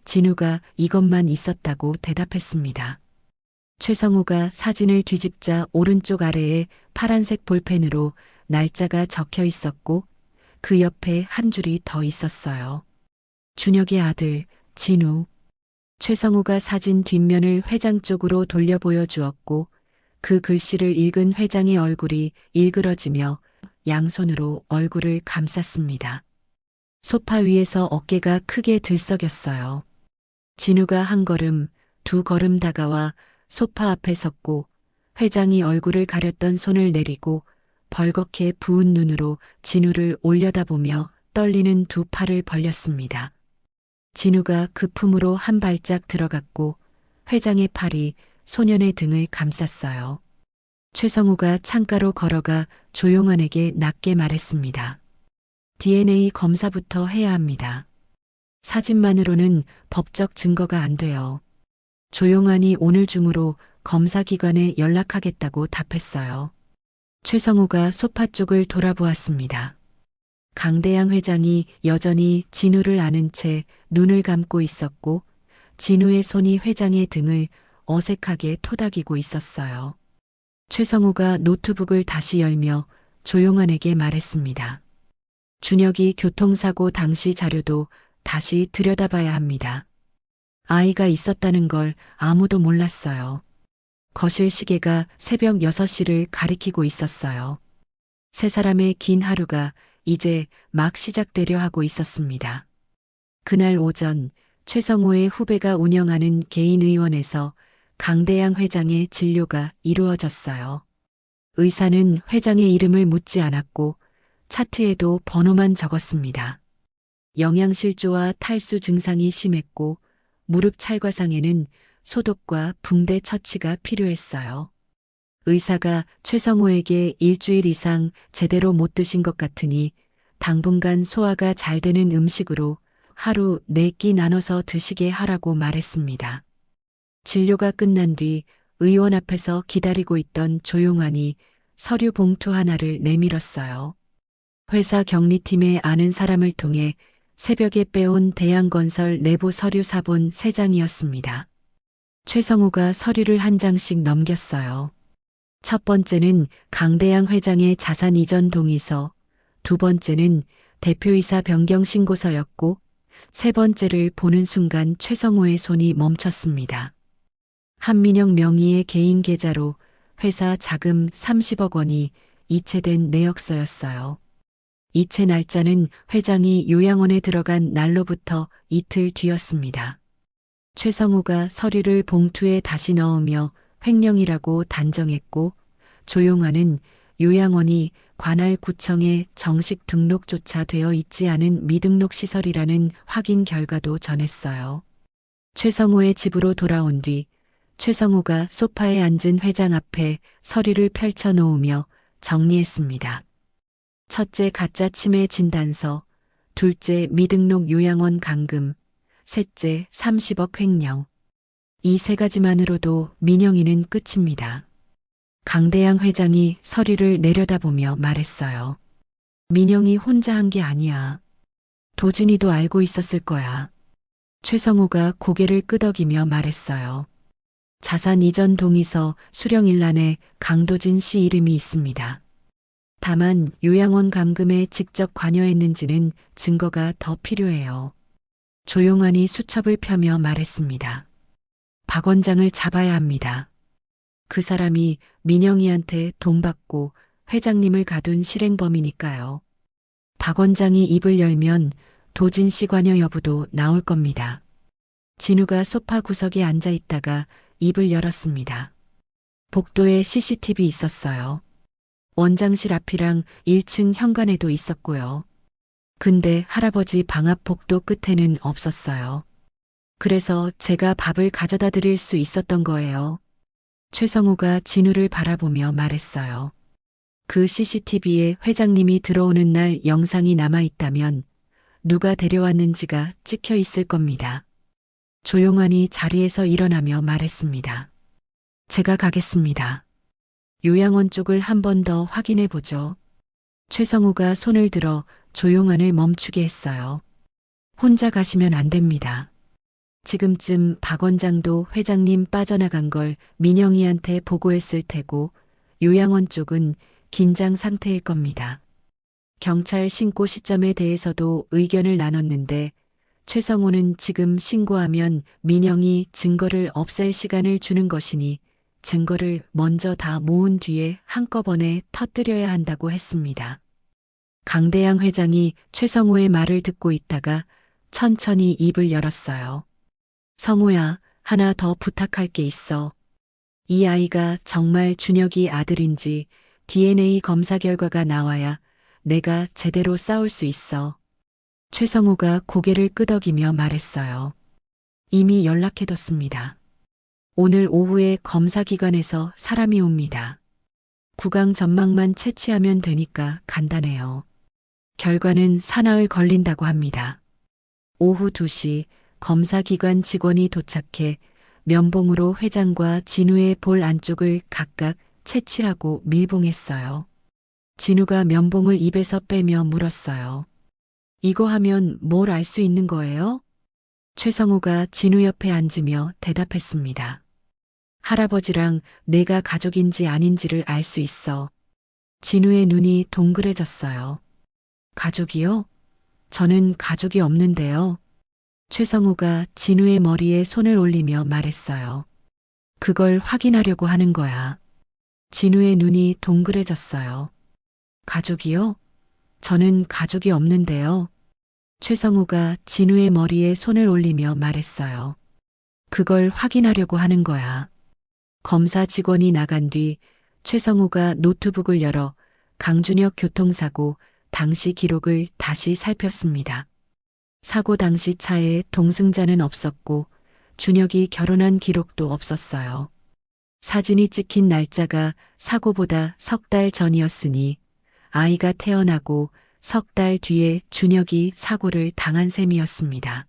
진우가 이것만 있었다고 대답했습니다. 최성우가 사진을 뒤집자 오른쪽 아래에 파란색 볼펜으로 날짜가 적혀 있었고 그 옆에 한 줄이 더 있었어요. 준혁의 아들, 진우. 최성우가 사진 뒷면을 회장 쪽으로 돌려 보여주었고 그 글씨를 읽은 회장의 얼굴이 일그러지며 양손으로 얼굴을 감쌌습니다. 소파 위에서 어깨가 크게 들썩였어요. 진우가 한 걸음, 두 걸음 다가와 소파 앞에 섰고 회장이 얼굴을 가렸던 손을 내리고 벌겋게 부은 눈으로 진우를 올려다보며 떨리는 두 팔을 벌렸습니다. 진우가 그 품으로 한 발짝 들어갔고 회장의 팔이 소년의 등을 감쌌어요. 최성우가 창가로 걸어가 조용한에게 낮게 말했습니다. DNA 검사부터 해야 합니다. 사진만으로는 법적 증거가 안 돼요. 조용한이 오늘 중으로 검사기관에 연락하겠다고 답했어요. 최성우가 소파 쪽을 돌아보았습니다. 강대양 회장이 여전히 진우를 아는 채 눈을 감고 있었고 진우의 손이 회장의 등을 어색하게 토닥이고 있었어요. 최성우가 노트북을 다시 열며 조용한에게 말했습니다. 준혁이 교통사고 당시 자료도 다시 들여다봐야 합니다. 아이가 있었다는 걸 아무도 몰랐어요. 거실 시계가 새벽 6시를 가리키고 있었어요. 세 사람의 긴 하루가 이제 막 시작되려 하고 있었습니다. 그날 오전 최성호의 후배가 운영하는 개인의원에서 강대양 회장의 진료가 이루어졌어요. 의사는 회장의 이름을 묻지 않았고 차트에도 번호만 적었습니다. 영양실조와 탈수 증상이 심했고 무릎 찰과상에는 소독과 붕대 처치가 필요했어요. 의사가 최성호에게 일주일 이상 제대로 못 드신 것 같으니 당분간 소화가 잘 되는 음식으로 하루 4끼 나눠서 드시게 하라고 말했습니다. 진료가 끝난 뒤 의원 앞에서 기다리고 있던 조용한이 서류 봉투 하나를 내밀었어요. 회사 격리팀에 아는 사람을 통해 새벽에 빼온 대양건설 내부 서류 사본 3장이었습니다. 최성우가 서류를 한 장씩 넘겼어요. 첫 번째는 강대양 회장의 자산 이전 동의서, 두 번째는 대표이사 변경 신고서였고, 세 번째를 보는 순간 최성호의 손이 멈췄습니다. 한민영 명의의 개인 계좌로 회사 자금 30억 원이 이체된 내역서였어요. 이체 날짜는 회장이 요양원에 들어간 날로부터 이틀 뒤였습니다. 최성우가 서류를 봉투에 다시 넣으며 횡령이라고 단정했고 조용한은 요양원이 관할 구청에 정식 등록조차 되어 있지 않은 미등록 시설이라는 확인 결과도 전했어요. 최성우의 집으로 돌아온 뒤 최성우가 소파에 앉은 회장 앞에 서류를 펼쳐 놓으며 정리했습니다. 첫째 가짜 치매 진단서, 둘째 미등록 요양원 감금, 셋째 30억 횡령. 이 세 가지만으로도 민영이는 끝입니다. 강대양 회장이 서류를 내려다보며 말했어요. 민영이 혼자 한 게 아니야. 도진이도 알고 있었을 거야. 최성우가 고개를 끄덕이며 말했어요. 자산 이전 동의서 수령일란에 강도진 씨 이름이 있습니다. 다만 요양원 감금에 직접 관여했는지는 증거가 더 필요해요. 조용한이 수첩을 펴며 말했습니다. 박 원장을 잡아야 합니다. 그 사람이 민영이한테 돈 받고 회장님을 가둔 실행범이니까요. 박 원장이 입을 열면 도진 씨 관여 여부도 나올 겁니다. 진우가 소파 구석에 앉아 있다가 입을 열었습니다. 복도에 CCTV 있었어요. 원장실 앞이랑 1층 현관에도 있었고요. 근데 할아버지 방 앞 복도 끝에는 없었어요. 그래서 제가 밥을 가져다 드릴 수 있었던 거예요. 최성우가 진우를 바라보며 말했어요. 그 CCTV에 회장님이 들어오는 날 영상이 남아있다면 누가 데려왔는지가 찍혀 있을 겁니다. 조용한이 자리에서 일어나며 말했습니다. 제가 가겠습니다. 요양원 쪽을 한 번 더 확인해 보죠. 최성우가 손을 들어 조용한을 멈추게 했어요. 혼자 가시면 안 됩니다. 지금쯤 박 원장도 회장님 빠져나간 걸 민영이한테 보고했을 테고 요양원 쪽은 긴장 상태일 겁니다. 경찰 신고 시점에 대해서도 의견을 나눴는데 최성우는 지금 신고하면 민영이 증거를 없앨 시간을 주는 것이니 증거를 먼저 다 모은 뒤에 한꺼번에 터뜨려야 한다고 했습니다. 강대양 회장이 최성우의 말을 듣고 있다가 천천히 입을 열었어요. 성우야, 하나 더 부탁할 게 있어. 이 아이가 정말 준혁이 아들인지 DNA 검사 결과가 나와야 내가 제대로 싸울 수 있어. 최성우가 고개를 끄덕이며 말했어요. 이미 연락해뒀습니다. 오늘 오후에 검사기관에서 사람이 옵니다. 구강 전망만 채취하면 되니까 간단해요. 결과는 사나흘 걸린다고 합니다. 오후 2시 검사기관 직원이 도착해 면봉으로 회장과 진우의 볼 안쪽을 각각 채취하고 밀봉했어요. 진우가 면봉을 입에서 빼며 물었어요. 이거 하면 뭘 알 수 있는 거예요? 최성우가 진우 옆에 앉으며 대답했습니다. 할아버지랑 내가 가족인지 아닌지를 알 수 있어. 진우의 눈이 동그래졌어요. 가족이요? 저는 가족이 없는데요. 최성우가 진우의 머리에 손을 올리며 말했어요. 그걸 확인하려고 하는 거야. 진우의 눈이 동그래졌어요. 가족이요? 저는 가족이 없는데요. 최성우가 진우의 머리에 손을 올리며 말했어요. 그걸 확인하려고 하는 거야. 검사 직원이 나간 뒤 최성우가 노트북을 열어 강준혁 교통사고 당시 기록을 다시 살폈습니다. 사고 당시 차에 동승자는 없었고 준혁이 결혼한 기록도 없었어요. 사진이 찍힌 날짜가 사고보다 석 달 전이었으니 아이가 태어나고 석 달 뒤에 준혁이 사고를 당한 셈이었습니다.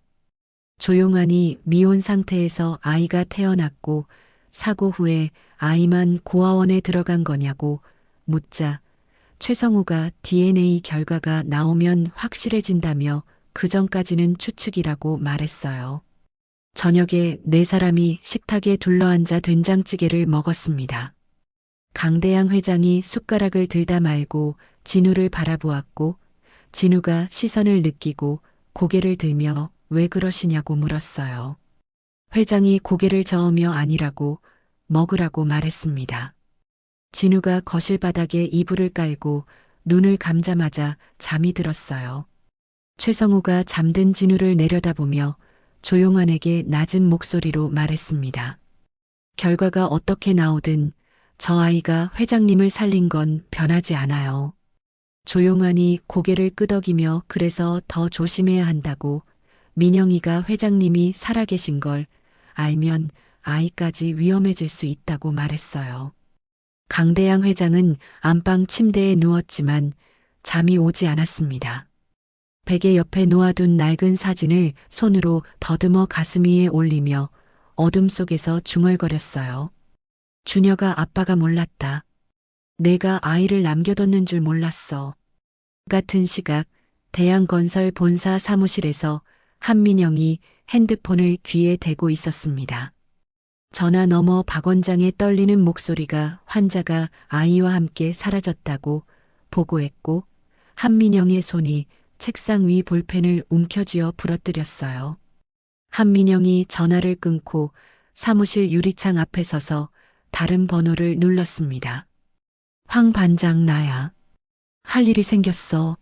조용한이 미혼 상태에서 아이가 태어났고 사고 후에 아이만 고아원에 들어간 거냐고 묻자 최성우가 DNA 결과가 나오면 확실해진다며 그 전까지는 추측이라고 말했어요. 저녁에 4사람이 식탁에 둘러앉아 된장찌개를 먹었습니다. 강대양 회장이 숟가락을 들다 말고 진우를 바라보았고 진우가 시선을 느끼고 고개를 들며 왜 그러시냐고 물었어요. 회장이 고개를 저으며 아니라고 먹으라고 말했습니다. 진우가 거실 바닥에 이불을 깔고 눈을 감자마자 잠이 들었어요. 최성우가 잠든 진우를 내려다보며 조용한에게 낮은 목소리로 말했습니다. 결과가 어떻게 나오든 저 아이가 회장님을 살린 건 변하지 않아요. 조용한이 고개를 끄덕이며 그래서 더 조심해야 한다고 민영이가 회장님이 살아계신 걸 알면 아이까지 위험해질 수 있다고 말했어요. 강대양 회장은 안방 침대에 누웠지만 잠이 오지 않았습니다. 베개 옆에 놓아둔 낡은 사진을 손으로 더듬어 가슴 위에 올리며 어둠 속에서 중얼거렸어요. 준혁아, 아빠가 몰랐다. 내가 아이를 남겨뒀는 줄 몰랐어. 같은 시각 대양건설 본사 사무실에서 한민영이 핸드폰을 귀에 대고 있었습니다. 전화 너머 박 원장의 떨리는 목소리가 환자가 아이와 함께 사라졌다고 보고했고, 한민영의 손이 책상 위 볼펜을 움켜쥐어 부러뜨렸어요. 한민영이 전화를 끊고 사무실 유리창 앞에 서서 다른 번호를 눌렀습니다. 황 반장, 나야. 할 일이 생겼어.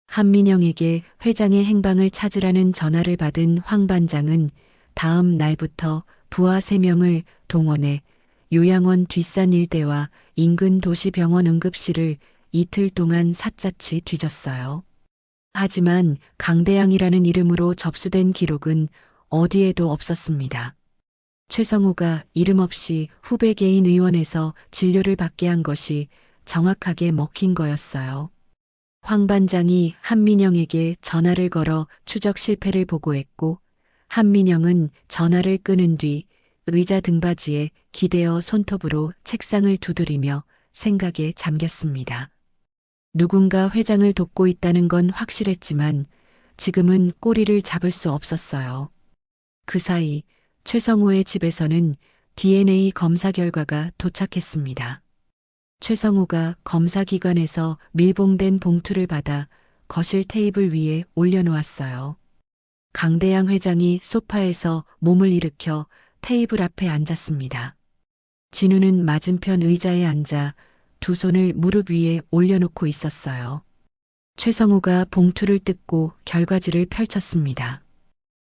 한민영에게 회장의 행방을 찾으라는 전화를 받은 황 반장은 다음 날부터 부하 3명을 동원해 요양원 뒷산 일대와 인근 도시병원 응급실을 이틀 동안 샅샅이 뒤졌어요. 하지만 강대양이라는 이름으로 접수된 기록은 어디에도 없었습니다. 최성우가 이름 없이 후배 개인 의원에서 진료를 받게 한 것이 정확하게 먹힌 거였어요. 황 반장이 한민영에게 전화를 걸어 추적 실패를 보고했고, 한민영은 전화를 끊은 뒤 의자 등받이에 기대어 손톱으로 책상을 두드리며 생각에 잠겼습니다. 누군가 회장을 돕고 있다는 건 확실했지만 지금은 꼬리를 잡을 수 없었어요. 그 사이 최성우의 집에서는 DNA 검사 결과가 도착했습니다. 최성우가 검사기관에서 밀봉된 봉투를 받아 거실 테이블 위에 올려놓았어요. 강대양 회장이 소파에서 몸을 일으켜 테이블 앞에 앉았습니다. 진우는 맞은편 의자에 앉아 두 손을 무릎 위에 올려놓고 있었어요. 최성우가 봉투를 뜯고 결과지를 펼쳤습니다.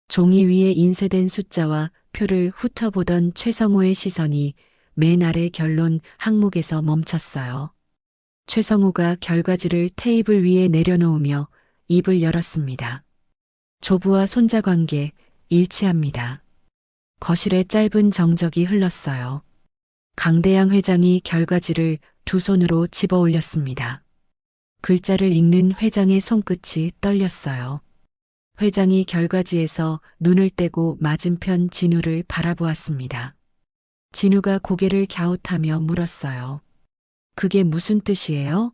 종이 위에 인쇄된 숫자와 표를 훑어보던 최성우의 시선이 맨 아래 결론 항목에서 멈췄어요. 최성우가 결과지를 테이블 위에 내려놓으며 입을 열었습니다. 조부와 손자 관계 일치합니다. 거실에 짧은 정적이 흘렀어요. 강대양 회장이 결과지를 두 손으로 집어 올렸습니다. 글자를 읽는 회장의 손끝이 떨렸어요. 회장이 결과지에서 눈을 떼고 맞은편 진우를 바라보았습니다. 진우가 고개를 갸웃하며 물었어요. 그게 무슨 뜻이에요?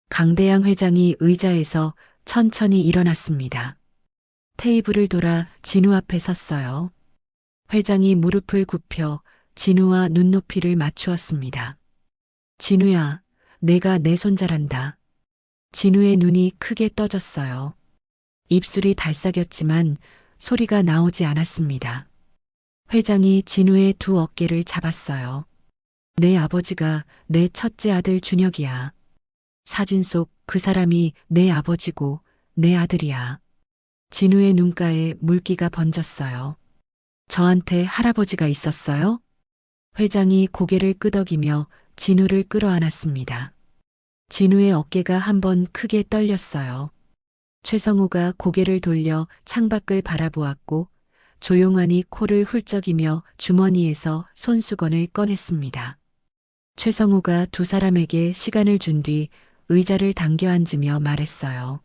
강대양 회장이 의자에서 천천히 일어났습니다. 테이블을 돌아 진우 앞에 섰어요. 회장이 무릎을 굽혀 진우와 눈높이를 맞추었습니다. 진우야, 내가 내 손자란다. 진우의 눈이 크게 떠졌어요. 입술이 달싹였지만 소리가 나오지 않았습니다. 회장이 진우의 두 어깨를 잡았어요. 내 아버지가 내 첫째 아들 준혁이야. 사진 속 그 사람이 내 아버지고 내 아들이야. 진우의 눈가에 물기가 번졌어요. 저한테 할아버지가 있었어요? 회장이 고개를 끄덕이며 진우를 끌어안았습니다. 진우의 어깨가 한번 크게 떨렸어요. 최성우가 고개를 돌려 창밖을 바라보았고 조용하니 코를 훌쩍이며 주머니에서 손수건을 꺼냈습니다. 최성우가 두 사람에게 시간을 준 뒤 의자를 당겨 앉으며 말했어요.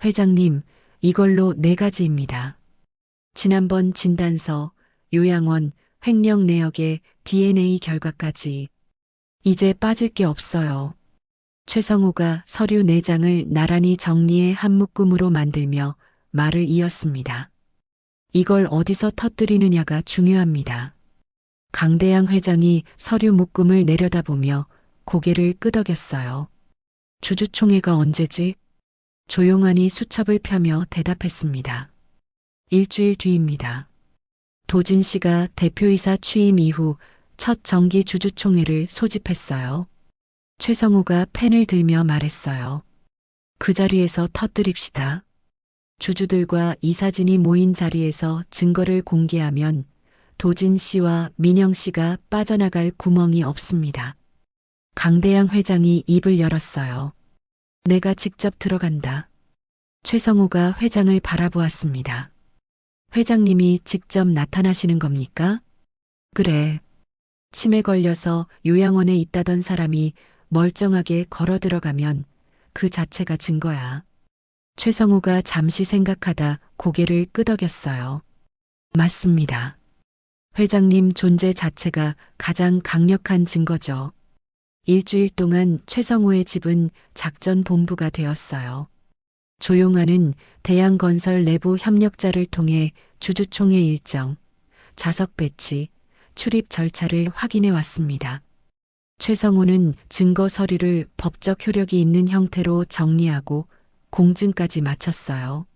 회장님, 이걸로 4가지입니다. 지난번 진단서, 요양원, 횡령 내역의 DNA 결과까지. 이제 빠질 게 없어요. 최성우가 서류 4장을 나란히 정리해 한 묶음으로 만들며 말을 이었습니다. 이걸 어디서 터뜨리느냐가 중요합니다. 강대양 회장이 서류 묶음을 내려다보며 고개를 끄덕였어요. 주주총회가 언제지? 조용하니 수첩을 펴며 대답했습니다. 일주일 뒤입니다. 도진 씨가 대표이사 취임 이후 첫 정기 주주총회를 소집했어요. 최성우가 펜을 들며 말했어요. 그 자리에서 터뜨립시다. 주주들과 이사진이 모인 자리에서 증거를 공개하면 도진 씨와 민영 씨가 빠져나갈 구멍이 없습니다. 강대양 회장이 입을 열었어요. 내가 직접 들어간다. 최성우가 회장을 바라보았습니다. 회장님이 직접 나타나시는 겁니까? 그래. 치매 걸려서 요양원에 있다던 사람이 멀쩡하게 걸어 들어가면 그 자체가 증거야. 최성우가 잠시 생각하다 고개를 끄덕였어요. 맞습니다. 회장님 존재 자체가 가장 강력한 증거죠. 일주일 동안 최성우의 집은 작전 본부가 되었어요. 조용하는 대양건설 내부 협력자를 통해 주주총회 일정, 좌석 배치, 출입 절차를 확인해 왔습니다. 최성우는 증거 서류를 법적 효력이 있는 형태로 정리하고 공증까지 마쳤어요.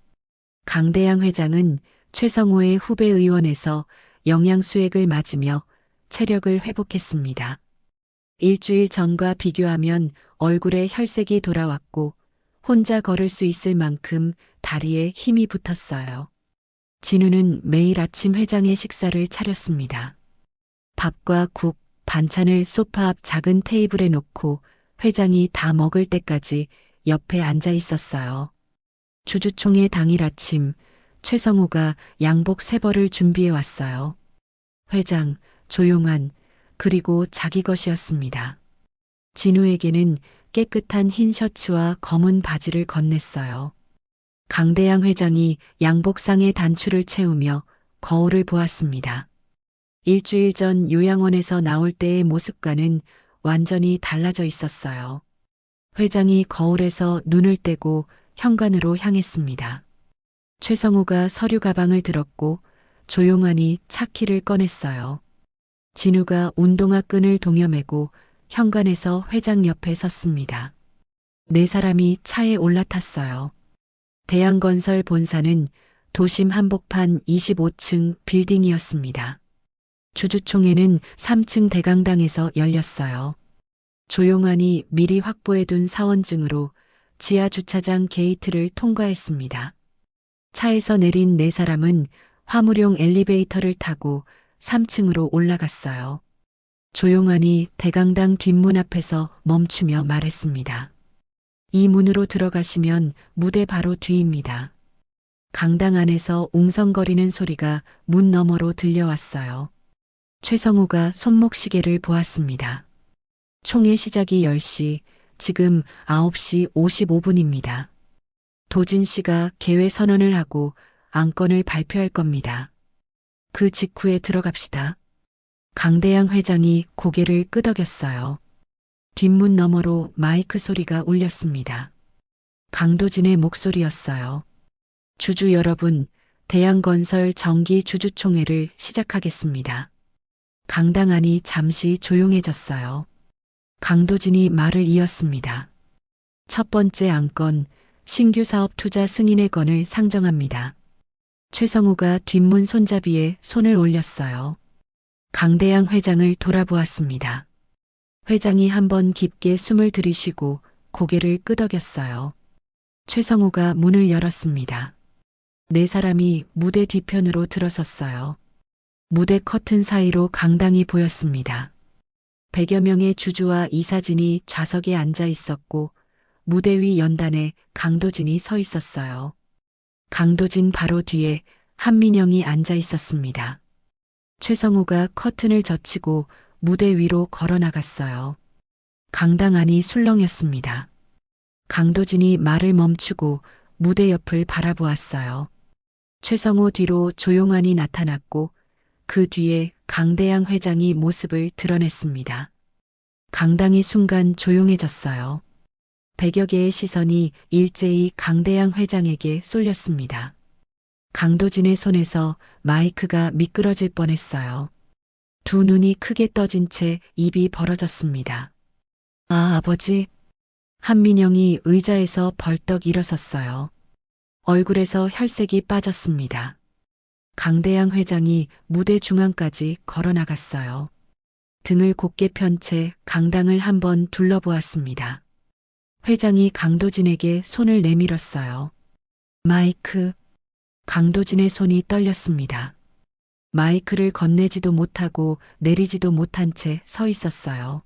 강대양 회장은 최성우의 후배 의원에서 영양수액을 맞으며 체력을 회복했습니다. 일주일 전과 비교하면 얼굴에 혈색이 돌아왔고 혼자 걸을 수 있을 만큼 다리에 힘이 붙었어요. 진우는 매일 아침 회장의 식사를 차렸습니다. 밥과 국, 반찬을 소파 앞 작은 테이블에 놓고 회장이 다 먹을 때까지 옆에 앉아 있었어요. 주주총회 당일 아침 최성우가 양복 3벌을 준비해 왔어요. 회장, 조용한, 그리고 자기 것이었습니다. 진우에게는 깨끗한 흰 셔츠와 검은 바지를 건넸어요. 강대양 회장이 양복상의 단추를 채우며 거울을 보았습니다. 일주일 전 요양원에서 나올 때의 모습과는 완전히 달라져 있었어요. 회장이 거울에서 눈을 떼고 현관으로 향했습니다. 최성우가 서류 가방을 들었고 조용하니 차키를 꺼냈어요. 진우가 운동화 끈을 동여매고 현관에서 회장 옆에 섰습니다. 4사람이 차에 올라탔어요. 대양건설 본사는 도심 한복판 25층 빌딩이었습니다. 주주총회는 3층 대강당에서 열렸어요. 조용하니 미리 확보해둔 사원증으로 지하 주차장 게이트를 통과했습니다. 차에서 내린 4사람은 화물용 엘리베이터를 타고 3층으로 올라갔어요. 조용하니 대강당 뒷문 앞에서 멈추며 말했습니다. 이 문으로 들어가시면 무대 바로 뒤입니다. 강당 안에서 웅성거리는 소리가 문 너머로 들려왔어요. 최성우가 손목시계를 보았습니다. 총회 시작이 10시, 지금 9시 55분입니다. 도진 씨가 개회 선언을 하고 안건을 발표할 겁니다. 그 직후에 들어갑시다. 강대양 회장이 고개를 끄덕였어요. 뒷문 너머로 마이크 소리가 울렸습니다. 강도진의 목소리였어요. 주주 여러분, 대양건설 정기 주주총회를 시작하겠습니다. 강당 안이 잠시 조용해졌어요. 강도진이 말을 이었습니다. 첫 번째 안건, 신규 사업 투자 승인의 건을 상정합니다. 최성우가 뒷문 손잡이에 손을 올렸어요. 강대양 회장을 돌아보았습니다. 회장이 한번 깊게 숨을 들이쉬고 고개를 끄덕였어요. 최성우가 문을 열었습니다. 4사람이 무대 뒤편으로 들어섰어요. 무대 커튼 사이로 강당이 보였습니다. 100여 명의 주주와 이사진이 좌석에 앉아 있었고 무대 위 연단에 강도진이 서 있었어요. 강도진 바로 뒤에 한민영이 앉아 있었습니다. 최성우가 커튼을 젖히고 무대 위로 걸어 나갔어요. 강당 안이 술렁였습니다. 강도진이 말을 멈추고 무대 옆을 바라보았어요. 최성우 뒤로 조용한이 나타났고 그 뒤에 강대양 회장이 모습을 드러냈습니다. 강당이 순간 조용해졌어요. 100여 개의 시선이 일제히 강대양 회장에게 쏠렸습니다. 강도진의 손에서 마이크가 미끄러질 뻔했어요. 두 눈이 크게 떠진 채 입이 벌어졌습니다. 아, 아버지. 한민영이 의자에서 벌떡 일어섰어요. 얼굴에서 혈색이 빠졌습니다. 강대양 회장이 무대 중앙까지 걸어 나갔어요. 등을 곧게 편 채 강당을 한번 둘러보았습니다. 회장이 강도진에게 손을 내밀었어요. 마이크. 강도진의 손이 떨렸습니다. 마이크를 건네지도 못하고 내리지도 못한 채 서 있었어요.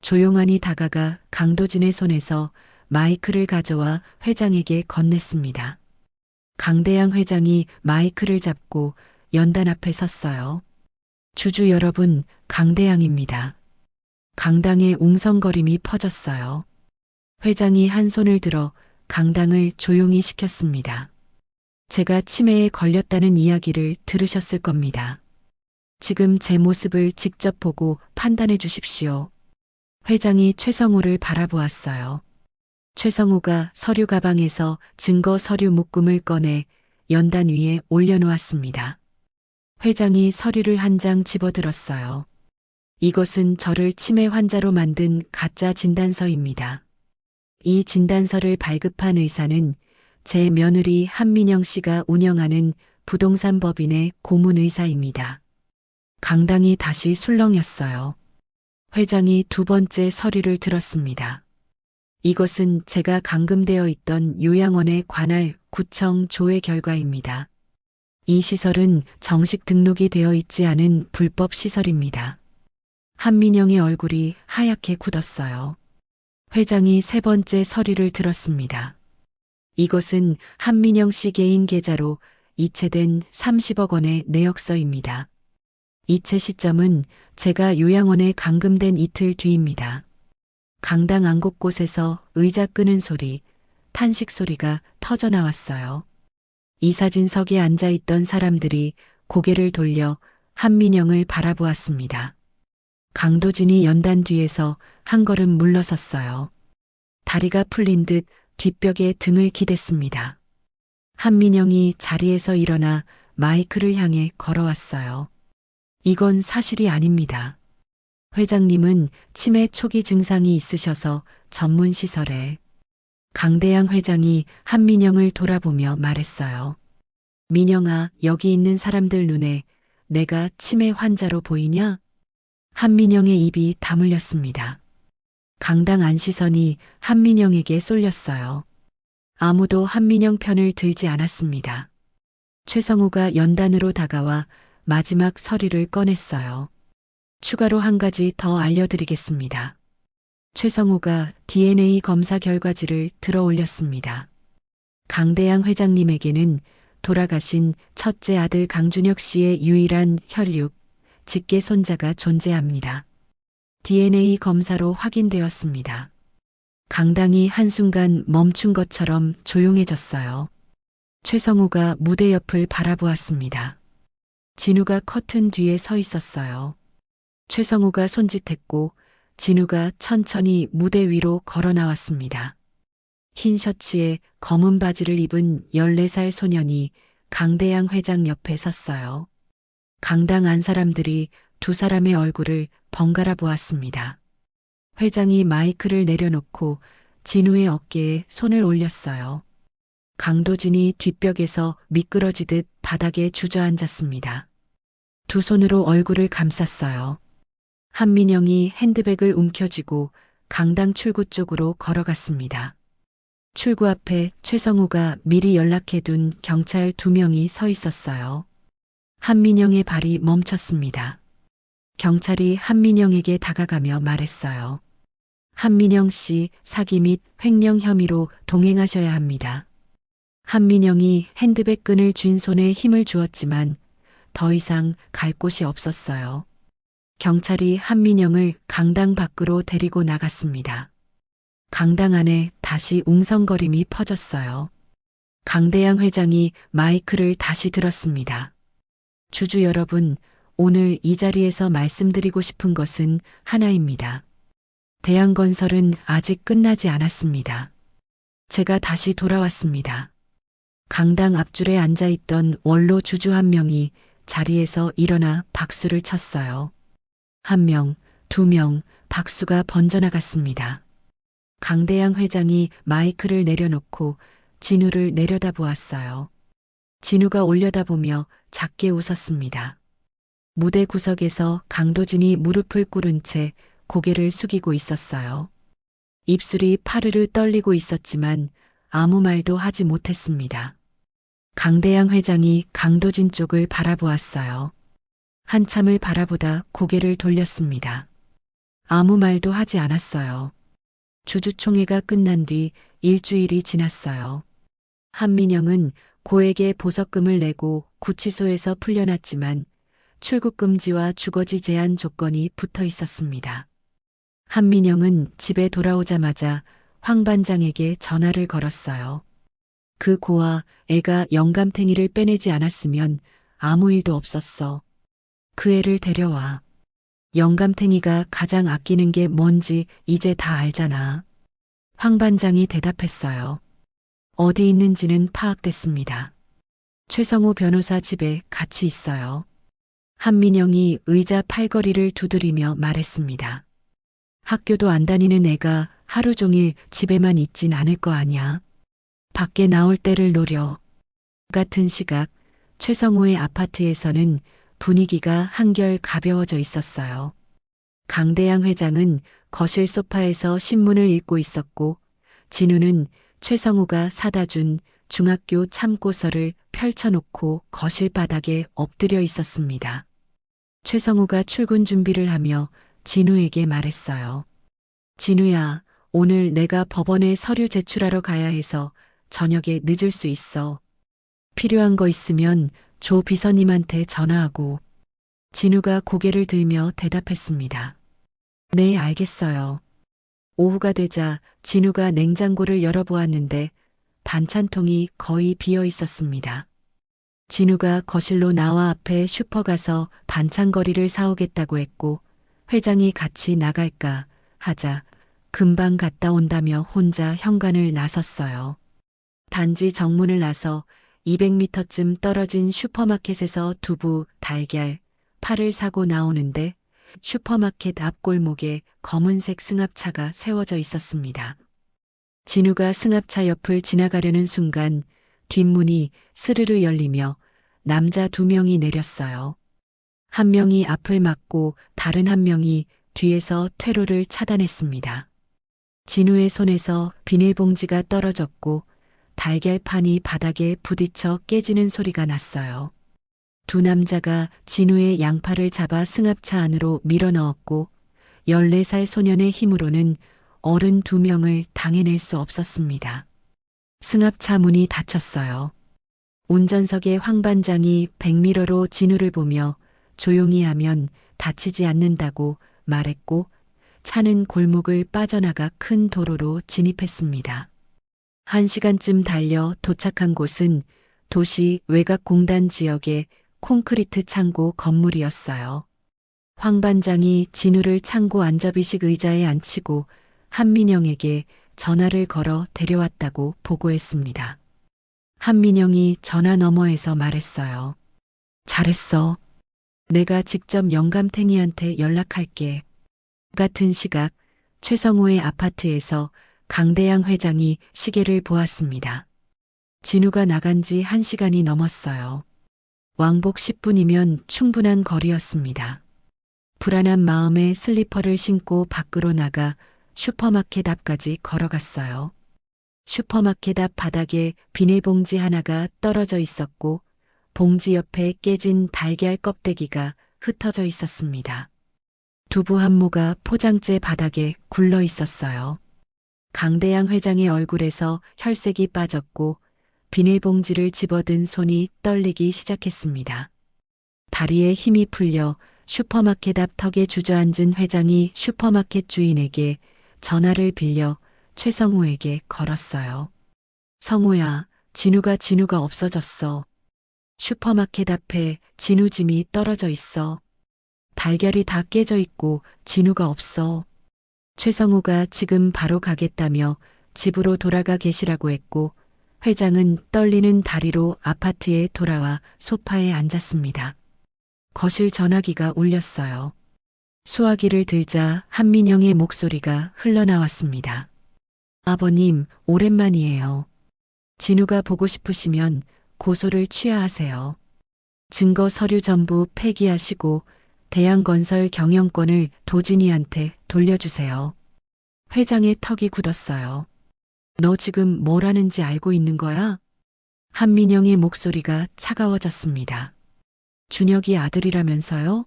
조용한이 다가가 강도진의 손에서 마이크를 가져와 회장에게 건넸습니다. 강대양 회장이 마이크를 잡고 연단 앞에 섰어요. 주주 여러분, 강대양입니다. 강당에 웅성거림이 퍼졌어요. 회장이 한 손을 들어 강당을 조용히 시켰습니다. 제가 치매에 걸렸다는 이야기를 들으셨을 겁니다. 지금 제 모습을 직접 보고 판단해 주십시오. 회장이 최성호를 바라보았어요. 최성호가 서류 가방에서 증거 서류 묶음을 꺼내 연단 위에 올려놓았습니다. 회장이 서류를 한 장 집어들었어요. 이것은 저를 치매 환자로 만든 가짜 진단서입니다. 이 진단서를 발급한 의사는 제 며느리 한민영 씨가 운영하는 부동산 법인의 고문 의사입니다. 강당이 다시 술렁였어요. 회장이 두 번째 서류를 들었습니다. 이것은 제가 감금되어 있던 요양원에 관할 구청 조회 결과입니다. 이 시설은 정식 등록이 되어 있지 않은 불법 시설입니다. 한민영의 얼굴이 하얗게 굳었어요. 회장이 세 번째 서류를 들었습니다. 이것은 한민영 씨 개인 계좌로 이체된 30억 원의 내역서입니다. 이체 시점은 제가 요양원에 감금된 이틀 뒤입니다. 강당 안 곳곳에서 의자 끄는 소리, 탄식 소리가 터져 나왔어요. 이사진석에 앉아있던 사람들이 고개를 돌려 한민영을 바라보았습니다. 강도진이 연단 뒤에서 한 걸음 물러섰어요. 다리가 풀린 듯 뒷벽에 등을 기댔습니다. 한민영이 자리에서 일어나 마이크를 향해 걸어왔어요. 이건 사실이 아닙니다. 회장님은 치매 초기 증상이 있으셔서 전문 시설에. 강대양 회장이 한민영을 돌아보며 말했어요. 민영아, 여기 있는 사람들 눈에 내가 치매 환자로 보이냐? 한민영의 입이 다물렸습니다. 강당 안 시선이 한민영에게 쏠렸어요. 아무도 한민영 편을 들지 않았습니다. 최성호가 연단으로 다가와 마지막 서류를 꺼냈어요. 추가로 한 가지 더 알려드리겠습니다. 최성호가 DNA 검사 결과지를 들어 올렸습니다. 강대양 회장님에게는 돌아가신 첫째 아들 강준혁 씨의 유일한 혈육, 직계 손자가 존재합니다. DNA 검사로 확인되었습니다. 강당이 한순간 멈춘 것처럼 조용해졌어요. 최성호가 무대 옆을 바라보았습니다. 진우가 커튼 뒤에 서 있었어요. 최성호가 손짓했고 진우가 천천히 무대 위로 걸어 나왔습니다. 흰 셔츠에 검은 바지를 입은 14살 소년이 강대양 회장 옆에 섰어요. 강당 안 사람들이 두 사람의 얼굴을 번갈아 보았습니다. 회장이 마이크를 내려놓고 진우의 어깨에 손을 올렸어요. 강도진이 뒷벽에서 미끄러지듯 바닥에 주저앉았습니다. 두 손으로 얼굴을 감쌌어요. 한민영이 핸드백을 움켜쥐고 강당 출구 쪽으로 걸어갔습니다. 출구 앞에 최성우가 미리 연락해둔 경찰 2명이 서 있었어요. 한민영의 발이 멈췄습니다. 경찰이 한민영에게 다가가며 말했어요. 한민영 씨 사기 및 횡령 혐의로 동행하셔야 합니다. 한민영이 핸드백 끈을 쥔 손에 힘을 주었지만 더 이상 갈 곳이 없었어요. 경찰이 한민영을 강당 밖으로 데리고 나갔습니다. 강당 안에 다시 웅성거림이 퍼졌어요. 강대양 회장이 마이크를 다시 들었습니다. 주주 여러분, 오늘 이 자리에서 말씀드리고 싶은 것은 하나입니다. 대양건설은 아직 끝나지 않았습니다. 제가 다시 돌아왔습니다. 강당 앞줄에 앉아있던 원로 주주 한 명이 자리에서 일어나 박수를 쳤어요. 1명, 2명, 박수가 번져나갔습니다. 강대양 회장이 마이크를 내려놓고 진우를 내려다보았어요. 진우가 올려다보며 작게 웃었습니다. 무대 구석에서 강도진이 무릎을 꿇은 채 고개를 숙이고 있었어요. 입술이 파르르 떨리고 있었지만 아무 말도 하지 못했습니다. 강대양 회장이 강도진 쪽을 바라보았어요. 한참을 바라보다 고개를 돌렸습니다. 아무 말도 하지 않았어요. 주주총회가 끝난 뒤 일주일이 지났어요. 한민영은 고액의 보석금을 내고 구치소에서 풀려났지만 출국 금지와 주거지 제한 조건이 붙어 있었습니다. 한민영은 집에 돌아오자마자 황 반장에게 전화를 걸었어요. 그 고아 애가 영감탱이를 빼내지 않았으면 아무 일도 없었어. 그 애를 데려와. 영감탱이가 가장 아끼는 게 뭔지 이제 다 알잖아. 황 반장이 대답했어요. 어디 있는지는 파악됐습니다. 최성우 변호사 집에 같이 있어요. 한민영이 의자 팔걸이를 두드리며 말했습니다. 학교도 안 다니는 애가 하루 종일 집에만 있진 않을 거 아니야. 밖에 나올 때를 노려. 같은 시각 최성우의 아파트에서는 분위기가 한결 가벼워져 있었어요. 강대양 회장은 거실 소파에서 신문을 읽고 있었고 진우는 최성우가 사다 준 중학교 참고서를 펼쳐놓고 거실 바닥에 엎드려 있었습니다. 최성우가 출근 준비를 하며 진우에게 말했어요. 진우야, 오늘 내가 법원에 서류 제출하러 가야 해서 저녁에 늦을 수 있어. 필요한 거 있으면 조 비서님한테 전화하고. 진우가 고개를 들며 대답했습니다. 네, 알겠어요. 오후가 되자 진우가 냉장고를 열어보았는데 반찬통이 거의 비어 있었습니다. 진우가 거실로 나와 앞에 슈퍼 가서 반찬거리를 사오겠다고 했고 회장이 같이 나갈까 하자 금방 갔다 온다며 혼자 현관을 나섰어요. 단지 정문을 나서 200m쯤 떨어진 슈퍼마켓에서 두부, 달걀, 파를 사고 나오는데 슈퍼마켓 앞 골목에 검은색 승합차가 세워져 있었습니다. 진우가 승합차 옆을 지나가려는 순간 뒷문이 스르르 열리며 남자 2명이 내렸어요. 한 명이 앞을 막고 다른 한 명이 뒤에서 퇴로를 차단했습니다. 진우의 손에서 비닐봉지가 떨어졌고 달걀판이 바닥에 부딪혀 깨지는 소리가 났어요. 두 남자가 진우의 양팔을 잡아 승합차 안으로 밀어넣었고 14살 소년의 힘으로는 어른 2명을 당해낼 수 없었습니다. 승합차 문이 닫혔어요. 운전석의 황 반장이 백미러로 진우를 보며 조용히 하면 다치지 않는다고 말했고 차는 골목을 빠져나가 큰 도로로 진입했습니다. 1시간쯤 달려 도착한 곳은 도시 외곽공단 지역의 콘크리트 창고 건물이었어요. 황 반장이 진우를 창고 안접이식 의자에 앉히고 한민영에게 전화를 걸어 데려왔다고 보고했습니다. 한민영이 전화 너머에서 말했어요. 잘했어. 내가 직접 영감탱이한테 연락할게. 같은 시각 최성우의 아파트에서 강대양 회장이 시계를 보았습니다. 진우가 나간 지 1시간이 넘었어요. 왕복 10분이면 충분한 거리였습니다. 불안한 마음에 슬리퍼를 신고 밖으로 나가 슈퍼마켓 앞까지 걸어갔어요. 슈퍼마켓 앞 바닥에 비닐봉지 하나가 떨어져 있었고 봉지 옆에 깨진 달걀 껍데기가 흩어져 있었습니다. 두부 한 모가 포장재 바닥에 굴러 있었어요. 강대양 회장의 얼굴에서 혈색이 빠졌고 비닐봉지를 집어든 손이 떨리기 시작했습니다. 다리에 힘이 풀려 슈퍼마켓 앞 턱에 주저앉은 회장이 슈퍼마켓 주인에게 전화를 빌려 최성우에게 걸었어요. 성우야, 진우가 없어졌어. 슈퍼마켓 앞에 진우 짐이 떨어져 있어. 달걀이 다 깨져 있고 진우가 없어. 최성우가 지금 바로 가겠다며 집으로 돌아가 계시라고 했고 회장은 떨리는 다리로 아파트에 돌아와 소파에 앉았습니다. 거실 전화기가 울렸어요. 수화기를 들자 한민영의 목소리가 흘러나왔습니다. 아버님, 오랜만이에요. 진우가 보고 싶으시면 고소를 취하하세요. 증거 서류 전부 폐기하시고 대양건설 경영권을 도진이한테 돌려주세요. 회장의 턱이 굳었어요. 너 지금 뭘 하는지 알고 있는 거야? 한민영의 목소리가 차가워졌습니다. 준혁이 아들이라면서요?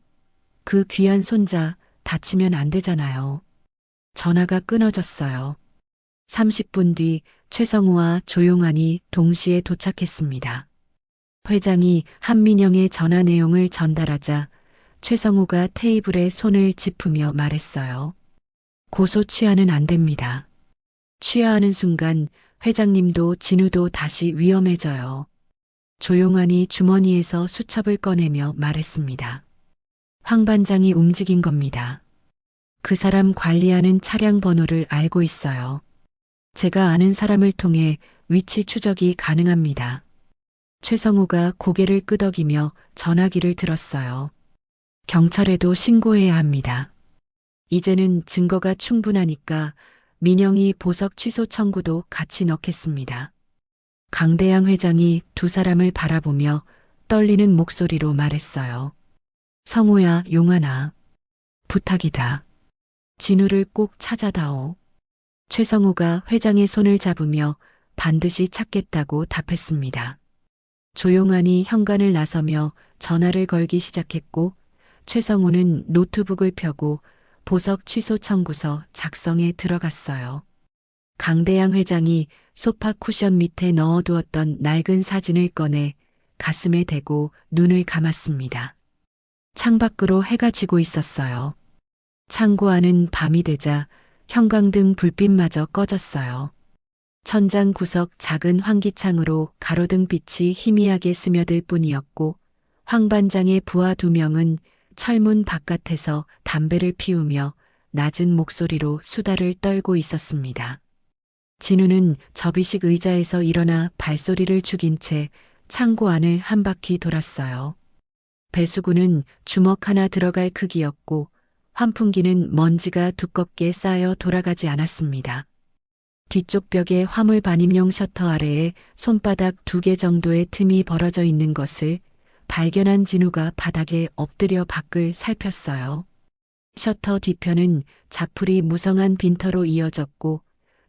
그 귀한 손자 다치면 안 되잖아요. 전화가 끊어졌어요. 30분 뒤 최성우와 조용한이 동시에 도착했습니다. 회장이 한민영의 전화 내용을 전달하자 최성우가 테이블에 손을 짚으며 말했어요. 고소 취하는 안 됩니다. 취하하는 순간 회장님도 진우도 다시 위험해져요. 조용하니 주머니에서 수첩을 꺼내며 말했습니다. 황 반장이 움직인 겁니다. 그 사람 관리하는 차량 번호를 알고 있어요. 제가 아는 사람을 통해 위치 추적이 가능합니다. 최성우가 고개를 끄덕이며 전화기를 들었어요. 경찰에도 신고해야 합니다. 이제는 증거가 충분하니까 민영이 보석 취소 청구도 같이 넣겠습니다. 강대양 회장이 두 사람을 바라보며 떨리는 목소리로 말했어요. 성우야, 용하나. 부탁이다. 진우를 꼭 찾아다오. 최성우가 회장의 손을 잡으며 반드시 찾겠다고 답했습니다. 조용하니 현관을 나서며 전화를 걸기 시작했고 최성우는 노트북을 펴고 보석 취소 청구서 작성에 들어갔어요. 강대양 회장이 소파 쿠션 밑에 넣어두었던 낡은 사진을 꺼내 가슴에 대고 눈을 감았습니다. 창밖으로 해가 지고 있었어요. 창고 안은 밤이 되자 형광등 불빛마저 꺼졌어요. 천장 구석 작은 환기창으로 가로등 빛이 희미하게 스며들 뿐이었고 황 반장의 부하 두 명은 철문 바깥에서 담배를 피우며 낮은 목소리로 수다를 떨고 있었습니다. 진우는 접이식 의자에서 일어나 발소리를 죽인 채 창고 안을 한 바퀴 돌았어요. 배수구는 주먹 하나 들어갈 크기였고 환풍기는 먼지가 두껍게 쌓여 돌아가지 않았습니다. 뒤쪽 벽에 화물 반입용 셔터 아래에 손바닥 2개 정도의 틈이 벌어져 있는 것을 발견한 진우가 바닥에 엎드려 밖을 살폈어요. 셔터 뒤편은 자풀이 무성한 빈터로 이어졌고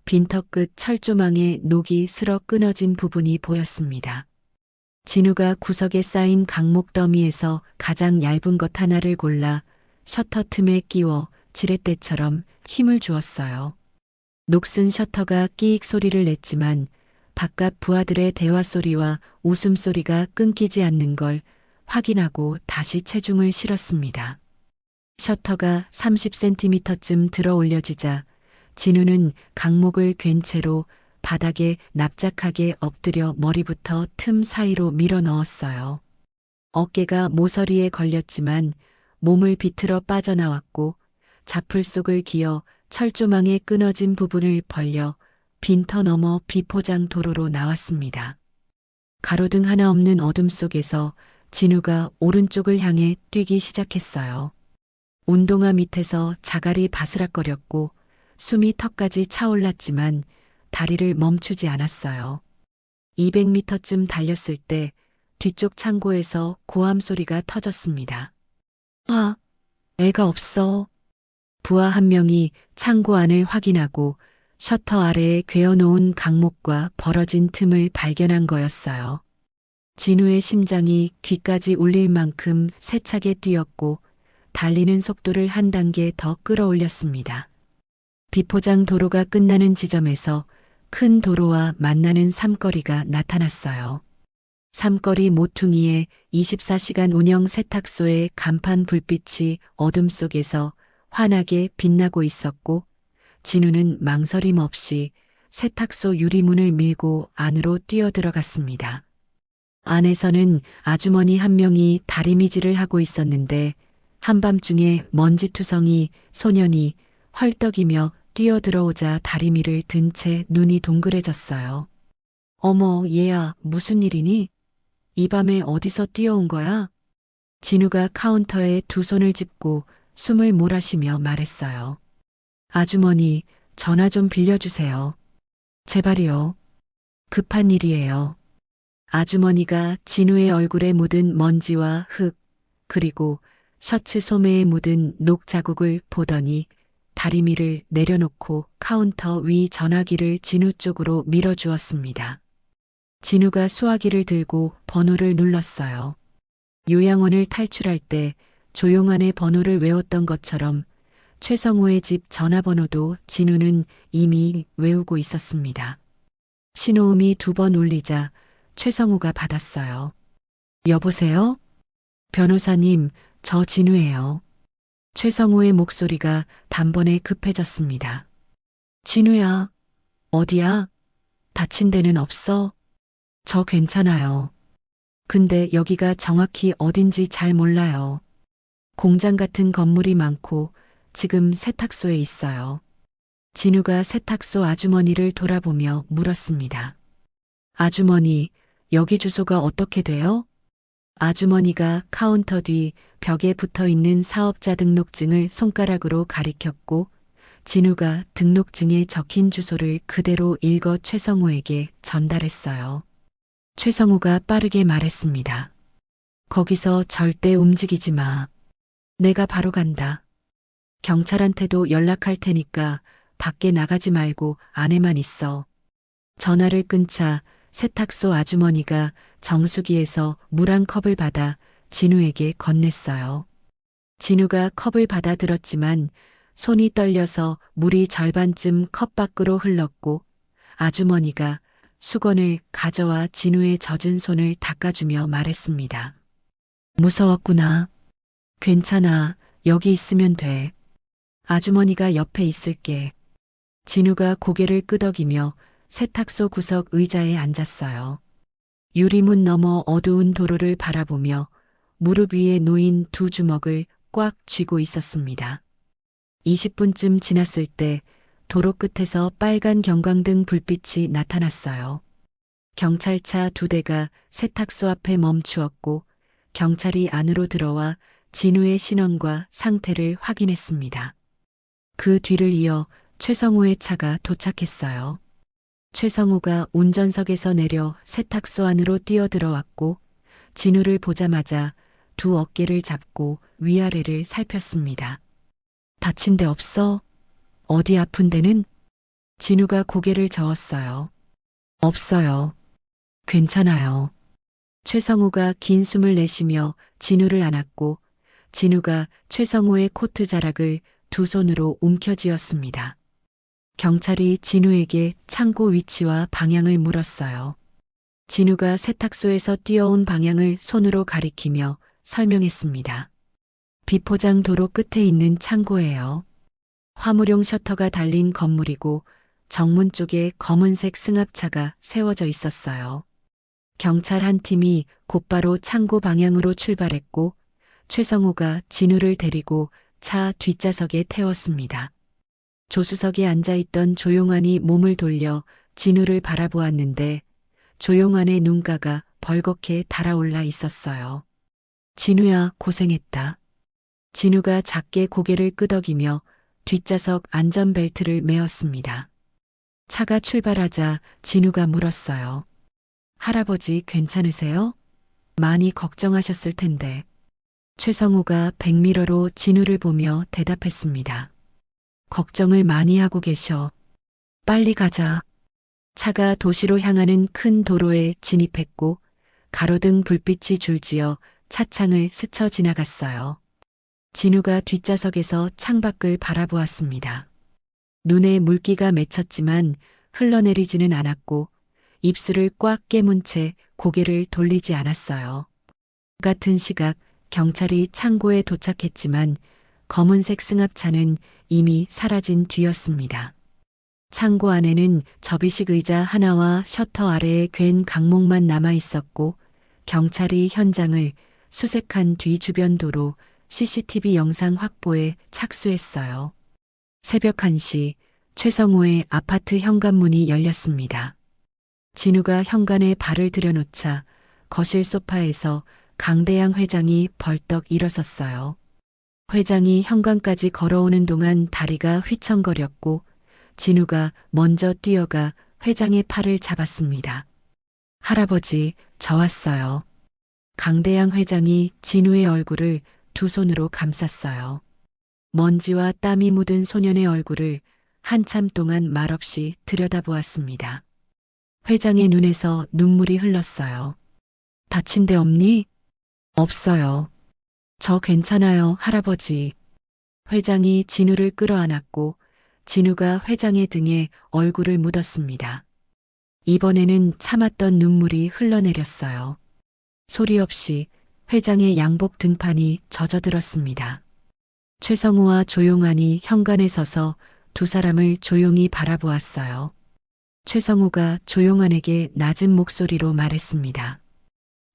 빈터 끝 철조망에 녹이 슬어 끊어진 부분이 보였습니다. 진우가 구석에 쌓인 강목 더미에서 가장 얇은 것 하나를 골라 셔터 틈에 끼워 지렛대처럼 힘을 주었어요. 녹슨 셔터가 끼익 소리를 냈지만 바깥 부하들의 대화 소리와 웃음소리가 끊기지 않는 걸 확인하고 다시 체중을 실었습니다. 셔터가 30cm쯤 들어 올려지자 진우는 강목을 괜 채로 바닥에 납작하게 엎드려 머리부터 틈 사이로 밀어 넣었어요. 어깨가 모서리에 걸렸지만 몸을 비틀어 빠져나왔고 자풀 속을 기어 철조망에 끊어진 부분을 벌려 빈터 너머 비포장 도로로 나왔습니다. 가로등 하나 없는 어둠 속에서 진우가 오른쪽을 향해 뛰기 시작했어요. 운동화 밑에서 자갈이 바스락거렸고 숨이 턱까지 차올랐지만 다리를 멈추지 않았어요. 200m쯤 달렸을 때 뒤쪽 창고에서 고함 소리가 터졌습니다. 아, 애가 없어. 부하 한 명이 창고 안을 확인하고 셔터 아래에 괴어놓은 강목과 벌어진 틈을 발견한 거였어요. 진우의 심장이 귀까지 울릴 만큼 세차게 뛰었고 달리는 속도를 한 단계 더 끌어올렸습니다. 비포장 도로가 끝나는 지점에서 큰 도로와 만나는 삼거리가 나타났어요. 삼거리 모퉁이에 24시간 운영 세탁소의 간판 불빛이 어둠 속에서 환하게 빛나고 있었고 진우는 망설임 없이 세탁소 유리문을 밀고 안으로 뛰어들어갔습니다. 안에서는 아주머니 한 명이 다리미질을 하고 있었는데 한밤중에 먼지투성이 소년이 헐떡이며 뛰어들어오자 다리미를 든 채 눈이 동그래졌어요. 어머, 얘야, 무슨 일이니? 이 밤에 어디서 뛰어온 거야? 진우가 카운터에 두 손을 짚고 숨을 몰아쉬며 말했어요. 아주머니, 전화 좀 빌려주세요. 제발이요. 급한 일이에요. 아주머니가 진우의 얼굴에 묻은 먼지와 흙, 그리고 셔츠 소매에 묻은 녹 자국을 보더니 다리미를 내려놓고 카운터 위 전화기를 진우 쪽으로 밀어주었습니다. 진우가 수화기를 들고 번호를 눌렀어요. 요양원을 탈출할 때 조용한의 번호를 외웠던 것처럼 최성우의 집 전화번호도 진우는 이미 외우고 있었습니다. 신호음이 2번 울리자 최성우가 받았어요. 여보세요? 변호사님, 저 진우예요. 최성우의 목소리가 단번에 급해졌습니다. 진우야, 어디야? 다친 데는 없어? 저 괜찮아요. 근데 여기가 정확히 어딘지 잘 몰라요. 공장 같은 건물이 많고 지금 세탁소에 있어요. 진우가 세탁소 아주머니를 돌아보며 물었습니다. 아주머니, 여기 주소가 어떻게 돼요? 아주머니가 카운터 뒤 벽에 붙어 있는 사업자 등록증을 손가락으로 가리켰고 진우가 등록증에 적힌 주소를 그대로 읽어 최성우에게 전달했어요. 최성우가 빠르게 말했습니다. 거기서 절대 움직이지 마. 내가 바로 간다. 경찰한테도 연락할 테니까 밖에 나가지 말고 안에만 있어. 전화를 끊자 세탁소 아주머니가 정수기에서 물 한 컵을 받아 진우에게 건넸어요. 진우가 컵을 받아 들었지만 손이 떨려서 물이 절반쯤 컵 밖으로 흘렀고 아주머니가 수건을 가져와 진우의 젖은 손을 닦아주며 말했습니다. 무서웠구나. 괜찮아. 여기 있으면 돼. 아주머니가 옆에 있을게. 진우가 고개를 끄덕이며 세탁소 구석 의자에 앉았어요. 유리문 너머 어두운 도로를 바라보며 무릎 위에 놓인 두 주먹을 꽉 쥐고 있었습니다. 20분쯤 지났을 때 도로 끝에서 빨간 경광등 불빛이 나타났어요. 경찰차 2대가 세탁소 앞에 멈추었고 경찰이 안으로 들어와 진우의 신원과 상태를 확인했습니다. 그 뒤를 이어 최성우의 차가 도착했어요. 최성우가 운전석에서 내려 세탁소 안으로 뛰어들어왔고 진우를 보자마자 두 어깨를 잡고 위아래를 살폈습니다. 다친 데 없어? 어디 아픈 데는? 진우가 고개를 저었어요. 없어요. 괜찮아요. 최성우가 긴 숨을 내쉬며 진우를 안았고 진우가 최성우의 코트 자락을 두 손으로 움켜쥐었습니다. 경찰이 진우에게 창고 위치와 방향을 물었어요. 진우가 세탁소에서 뛰어온 방향을 손으로 가리키며 설명했습니다. 비포장 도로 끝에 있는 창고예요. 화물용 셔터가 달린 건물이고 정문 쪽에 검은색 승합차가 세워져 있었어요. 경찰 한 팀이 곧바로 창고 방향으로 출발했고 최성우가 진우를 데리고 차 뒷좌석에 태웠습니다. 조수석에 앉아있던 조용한이 몸을 돌려 진우를 바라보았는데 조용한의 눈가가 벌겋게 달아올라 있었어요. 진우야, 고생했다. 진우가 작게 고개를 끄덕이며 뒷좌석 안전벨트를 메었습니다. 차가 출발하자 진우가 물었어요. 할아버지 괜찮으세요? 많이 걱정하셨을 텐데. 최성우가 백미러로 진우를 보며 대답했습니다. 걱정을 많이 하고 계셔. 빨리 가자. 차가 도시로 향하는 큰 도로에 진입했고 가로등 불빛이 줄지어 차창을 스쳐 지나갔어요. 진우가 뒷좌석에서 창밖을 바라보았습니다. 눈에 물기가 맺혔지만 흘러내리지는 않았고 입술을 꽉 깨문 채 고개를 돌리지 않았어요. 같은 시각 경찰이 창고에 도착했지만 검은색 승합차는 이미 사라진 뒤였습니다. 창고 안에는 접이식 의자 하나와 셔터 아래에 괜 강목만 남아 있었고 경찰이 현장을 수색한 뒤 주변 도로 CCTV 영상 확보에 착수했어요. 새벽 1시 최성우의 아파트 현관문이 열렸습니다. 진우가 현관에 발을 들여놓자 거실 소파에서 강대양 회장이 벌떡 일어섰어요. 회장이 현관까지 걸어오는 동안 다리가 휘청거렸고 진우가 먼저 뛰어가 회장의 팔을 잡았습니다. 할아버지, 저 왔어요. 강대양 회장이 진우의 얼굴을 두 손으로 감쌌어요. 먼지와 땀이 묻은 소년의 얼굴을 한참 동안 말없이 들여다보았습니다. 회장의 눈에서 눈물이 흘렀어요. 다친 데 없니? 없어요. 저 괜찮아요, 할아버지. 회장이 진우를 끌어안았고 진우가 회장의 등에 얼굴을 묻었습니다. 이번에는 참았던 눈물이 흘러내렸어요. 소리 없이 회장의 양복 등판이 젖어들었습니다. 최성우와 조용한이 현관에 서서 두 사람을 조용히 바라보았어요. 최성우가 조용한에게 낮은 목소리로 말했습니다.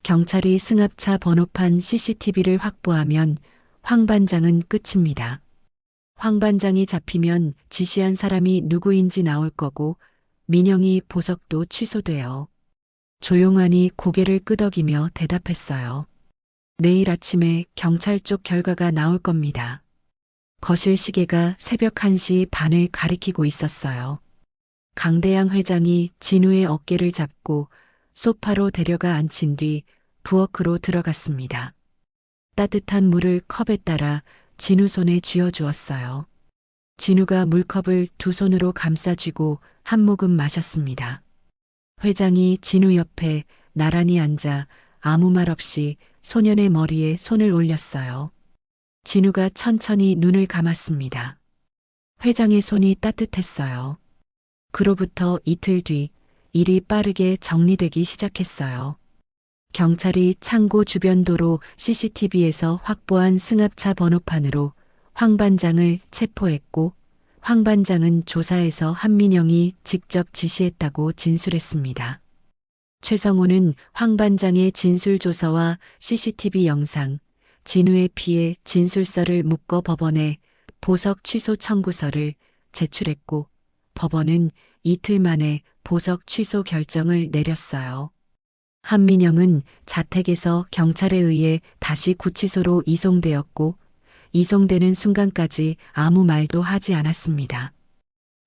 경찰이 승합차 번호판 CCTV를 확보하면 황 반장은 끝입니다. 황 반장이 잡히면 지시한 사람이 누구인지 나올 거고 민영이 보석도 취소돼요. 조용한이 고개를 끄덕이며 대답했어요. 내일 아침에 경찰 쪽 결과가 나올 겁니다. 거실 시계가 새벽 1시 반을 가리키고 있었어요. 강대양 회장이 진우의 어깨를 잡고 소파로 데려가 앉힌 뒤 부엌으로 들어갔습니다. 따뜻한 물을 컵에 따라 진우 손에 쥐어주었어요. 진우가 물컵을 두 손으로 감싸쥐고 한 모금 마셨습니다. 회장이 진우 옆에 나란히 앉아 아무 말 없이 소년의 머리에 손을 올렸어요. 진우가 천천히 눈을 감았습니다. 회장의 손이 따뜻했어요. 그로부터 이틀 뒤 일이 빠르게 정리되기 시작했어요. 경찰이 창고 주변 도로 CCTV에서 확보한 승합차 번호판으로 황 반장을 체포했고 황 반장은 조사에서 한민영이 직접 지시했다고 진술했습니다. 최성우는 황 반장의 진술 조서와 CCTV 영상, 진우의 피해 진술서를 묶어 법원에 보석 취소 청구서를 제출했고 법원은 이틀 만에 보석 취소 결정을 내렸어요. 한민영은 자택에서 경찰에 의해 다시 구치소로 이송되었고 이송되는 순간까지 아무 말도 하지 않았습니다.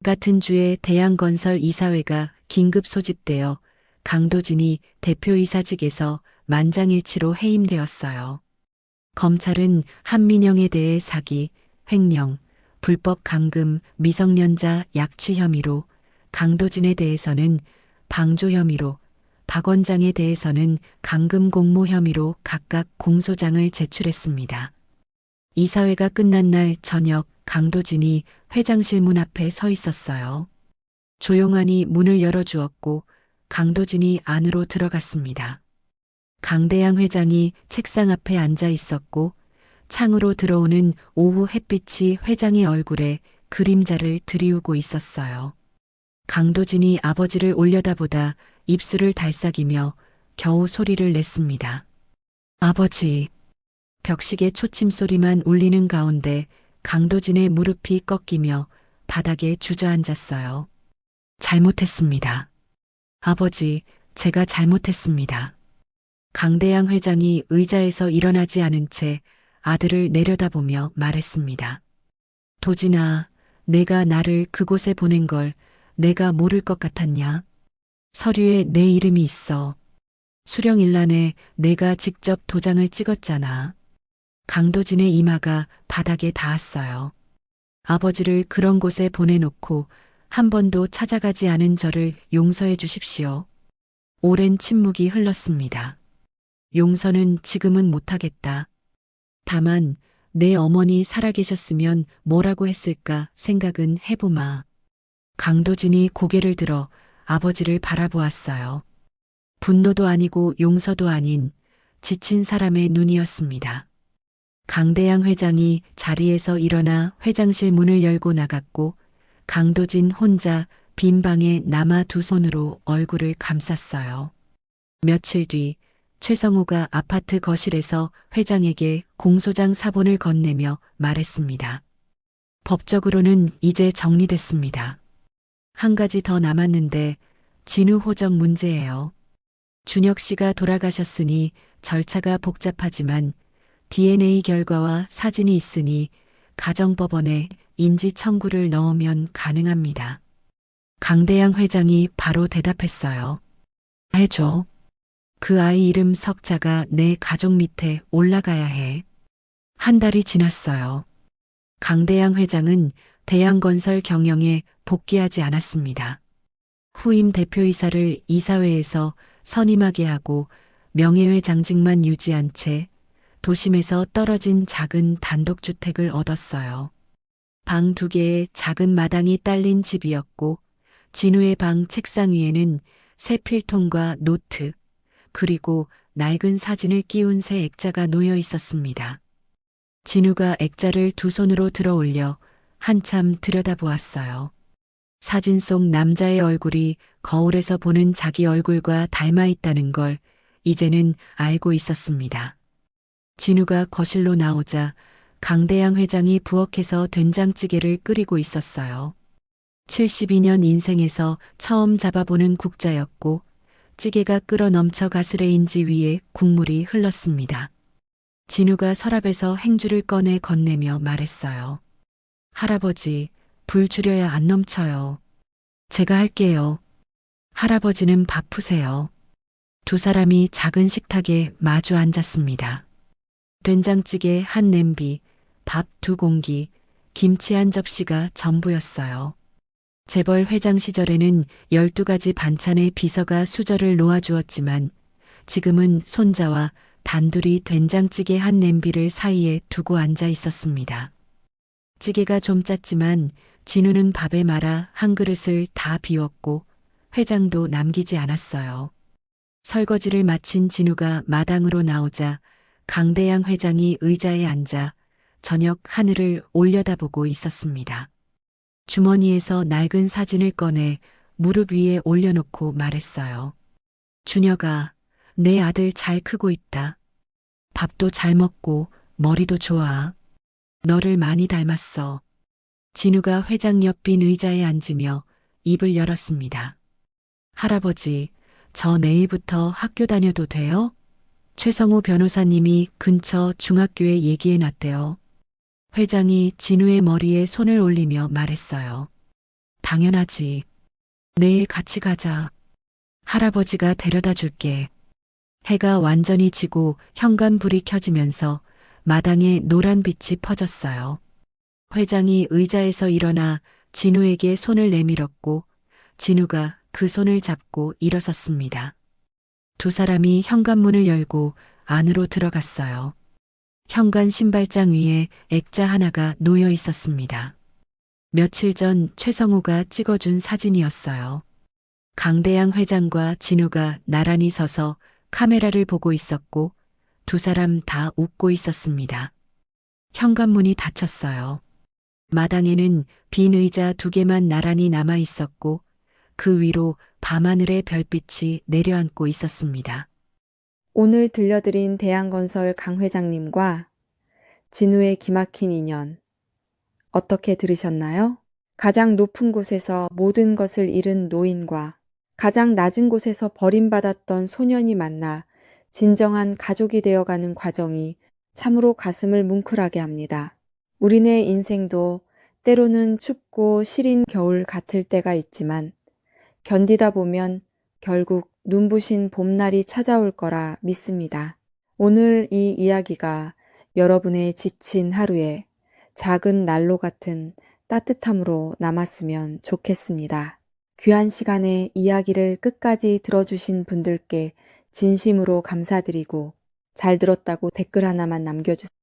같은 주에 대양건설 이사회가 긴급 소집되어 강도진이 대표이사직에서 만장일치로 해임되었어요. 검찰은 한민영에 대해 사기, 횡령, 불법 감금, 미성년자 약취 혐의로, 강도진에 대해서는 방조 혐의로, 박 원장에 대해서는 감금 공모 혐의로 각각 공소장을 제출했습니다. 이사회가 끝난 날 저녁 강도진이 회장실 문 앞에 서 있었어요. 조용한이 문을 열어주었고 강도진이 안으로 들어갔습니다. 강대양 회장이 책상 앞에 앉아 있었고 창으로 들어오는 오후 햇빛이 회장의 얼굴에 그림자를 드리우고 있었어요. 강도진이 아버지를 올려다보다 입술을 달싹이며 겨우 소리를 냈습니다. 아버지. 벽식의 초침 소리만 울리는 가운데 강도진의 무릎이 꺾이며 바닥에 주저앉았어요. 잘못했습니다. 아버지, 제가 잘못했습니다. 강대양 회장이 의자에서 일어나지 않은 채 아들을 내려다보며 말했습니다. 도진아, 내가 나를 그곳에 보낸 걸 내가 모를 것 같았냐? 서류에 내 이름이 있어. 수령일란에 내가 직접 도장을 찍었잖아. 강도진의 이마가 바닥에 닿았어요. 아버지를 그런 곳에 보내놓고 한 번도 찾아가지 않은 저를 용서해 주십시오. 오랜 침묵이 흘렀습니다. 용서는 지금은 못하겠다. 다만 내 어머니 살아계셨으면 뭐라고 했을까 생각은 해보마. 강도진이 고개를 들어 아버지를 바라보았어요. 분노도 아니고 용서도 아닌 지친 사람의 눈이었습니다. 강대양 회장이 자리에서 일어나 회장실 문을 열고 나갔고 강도진 혼자 빈 방에 남아 두 손으로 얼굴을 감쌌어요. 며칠 뒤 최성우가 아파트 거실에서 회장에게 공소장 사본을 건네며 말했습니다. 법적으로는 이제 정리됐습니다. 한 가지 더 남았는데 진우 호적 문제예요. 준혁 씨가 돌아가셨으니 절차가 복잡하지만 DNA 결과와 사진이 있으니 가정법원에 인지 청구를 넣으면 가능합니다. 강대양 회장이 바로 대답했어요. 해줘. 그 아이 이름 석자가 내 가족 밑에 올라가야 해. 한 달이 지났어요. 강대양 회장은 대양건설 경영에 복귀하지 않았습니다. 후임 대표이사를 이사회에서 선임하게 하고 명예회장직만 유지한 채 도심에서 떨어진 작은 단독주택을 얻었어요. 방 2개에 작은 마당이 딸린 집이었고 진우의 방 책상 위에는 새 필통과 노트 그리고 낡은 사진을 끼운 새 액자가 놓여 있었습니다. 진우가 액자를 두 손으로 들어 올려 한참 들여다보았어요. 사진 속 남자의 얼굴이 거울에서 보는 자기 얼굴과 닮아 있다는 걸 이제는 알고 있었습니다. 진우가 거실로 나오자 강대양 회장이 부엌에서 된장찌개를 끓이고 있었어요. 72년 인생에서 처음 잡아보는 국자였고 찌개가 끓어 넘쳐 가스레인지 위에 국물이 흘렀습니다. 진우가 서랍에서 행주를 꺼내 건네며 말했어요. 할아버지, 불 줄여야 안 넘쳐요. 제가 할게요. 할아버지는 바쁘세요. 두 사람이 작은 식탁에 마주 앉았습니다. 된장찌개 한 냄비, 밥 두 공기, 김치 한 접시가 전부였어요. 재벌 회장 시절에는 12가지 반찬의 비서가 수저를 놓아주었지만 지금은 손자와 단둘이 된장찌개 한 냄비를 사이에 두고 앉아 있었습니다. 찌개가 좀 짰지만 진우는 밥에 말아 한 그릇을 다 비웠고 회장도 남기지 않았어요. 설거지를 마친 진우가 마당으로 나오자 강대양 회장이 의자에 앉아 저녁 하늘을 올려다보고 있었습니다. 주머니에서 낡은 사진을 꺼내 무릎 위에 올려놓고 말했어요. 준혁아, 내 아들 잘 크고 있다. 밥도 잘 먹고 머리도 좋아. 너를 많이 닮았어. 진우가 회장 옆 빈 의자에 앉으며 입을 열었습니다. 할아버지, 저 내일부터 학교 다녀도 돼요? 최성우 변호사님이 근처 중학교에 얘기해 놨대요. 회장이 진우의 머리에 손을 올리며 말했어요. 당연하지. 내일 같이 가자. 할아버지가 데려다 줄게. 해가 완전히 지고 현관불이 켜지면서 마당에 노란 빛이 퍼졌어요. 회장이 의자에서 일어나 진우에게 손을 내밀었고 진우가 그 손을 잡고 일어섰습니다. 두 사람이 현관문을 열고 안으로 들어갔어요. 현관 신발장 위에 액자 하나가 놓여 있었습니다. 며칠 전 최성우가 찍어준 사진이었어요. 강대양 회장과 진우가 나란히 서서 카메라를 보고 있었고 두 사람 다 웃고 있었습니다. 현관문이 닫혔어요. 마당에는 빈 의자 두 개만 나란히 남아 있었고 그 위로 밤하늘의 별빛이 내려앉고 있었습니다. 오늘 들려드린 대양건설 강 회장님과 진우의 기막힌 인연 어떻게 들으셨나요? 가장 높은 곳에서 모든 것을 잃은 노인과 가장 낮은 곳에서 버림받았던 소년이 만나 진정한 가족이 되어가는 과정이 참으로 가슴을 뭉클하게 합니다. 우리네 인생도 때로는 춥고 시린 겨울 같을 때가 있지만 견디다 보면 결국 눈부신 봄날이 찾아올 거라 믿습니다. 오늘 이 이야기가 여러분의 지친 하루에 작은 난로 같은 따뜻함으로 남았으면 좋겠습니다. 귀한 시간에 이야기를 끝까지 들어주신 분들께 진심으로 감사드리고 잘 들었다고 댓글 하나만 남겨주세요.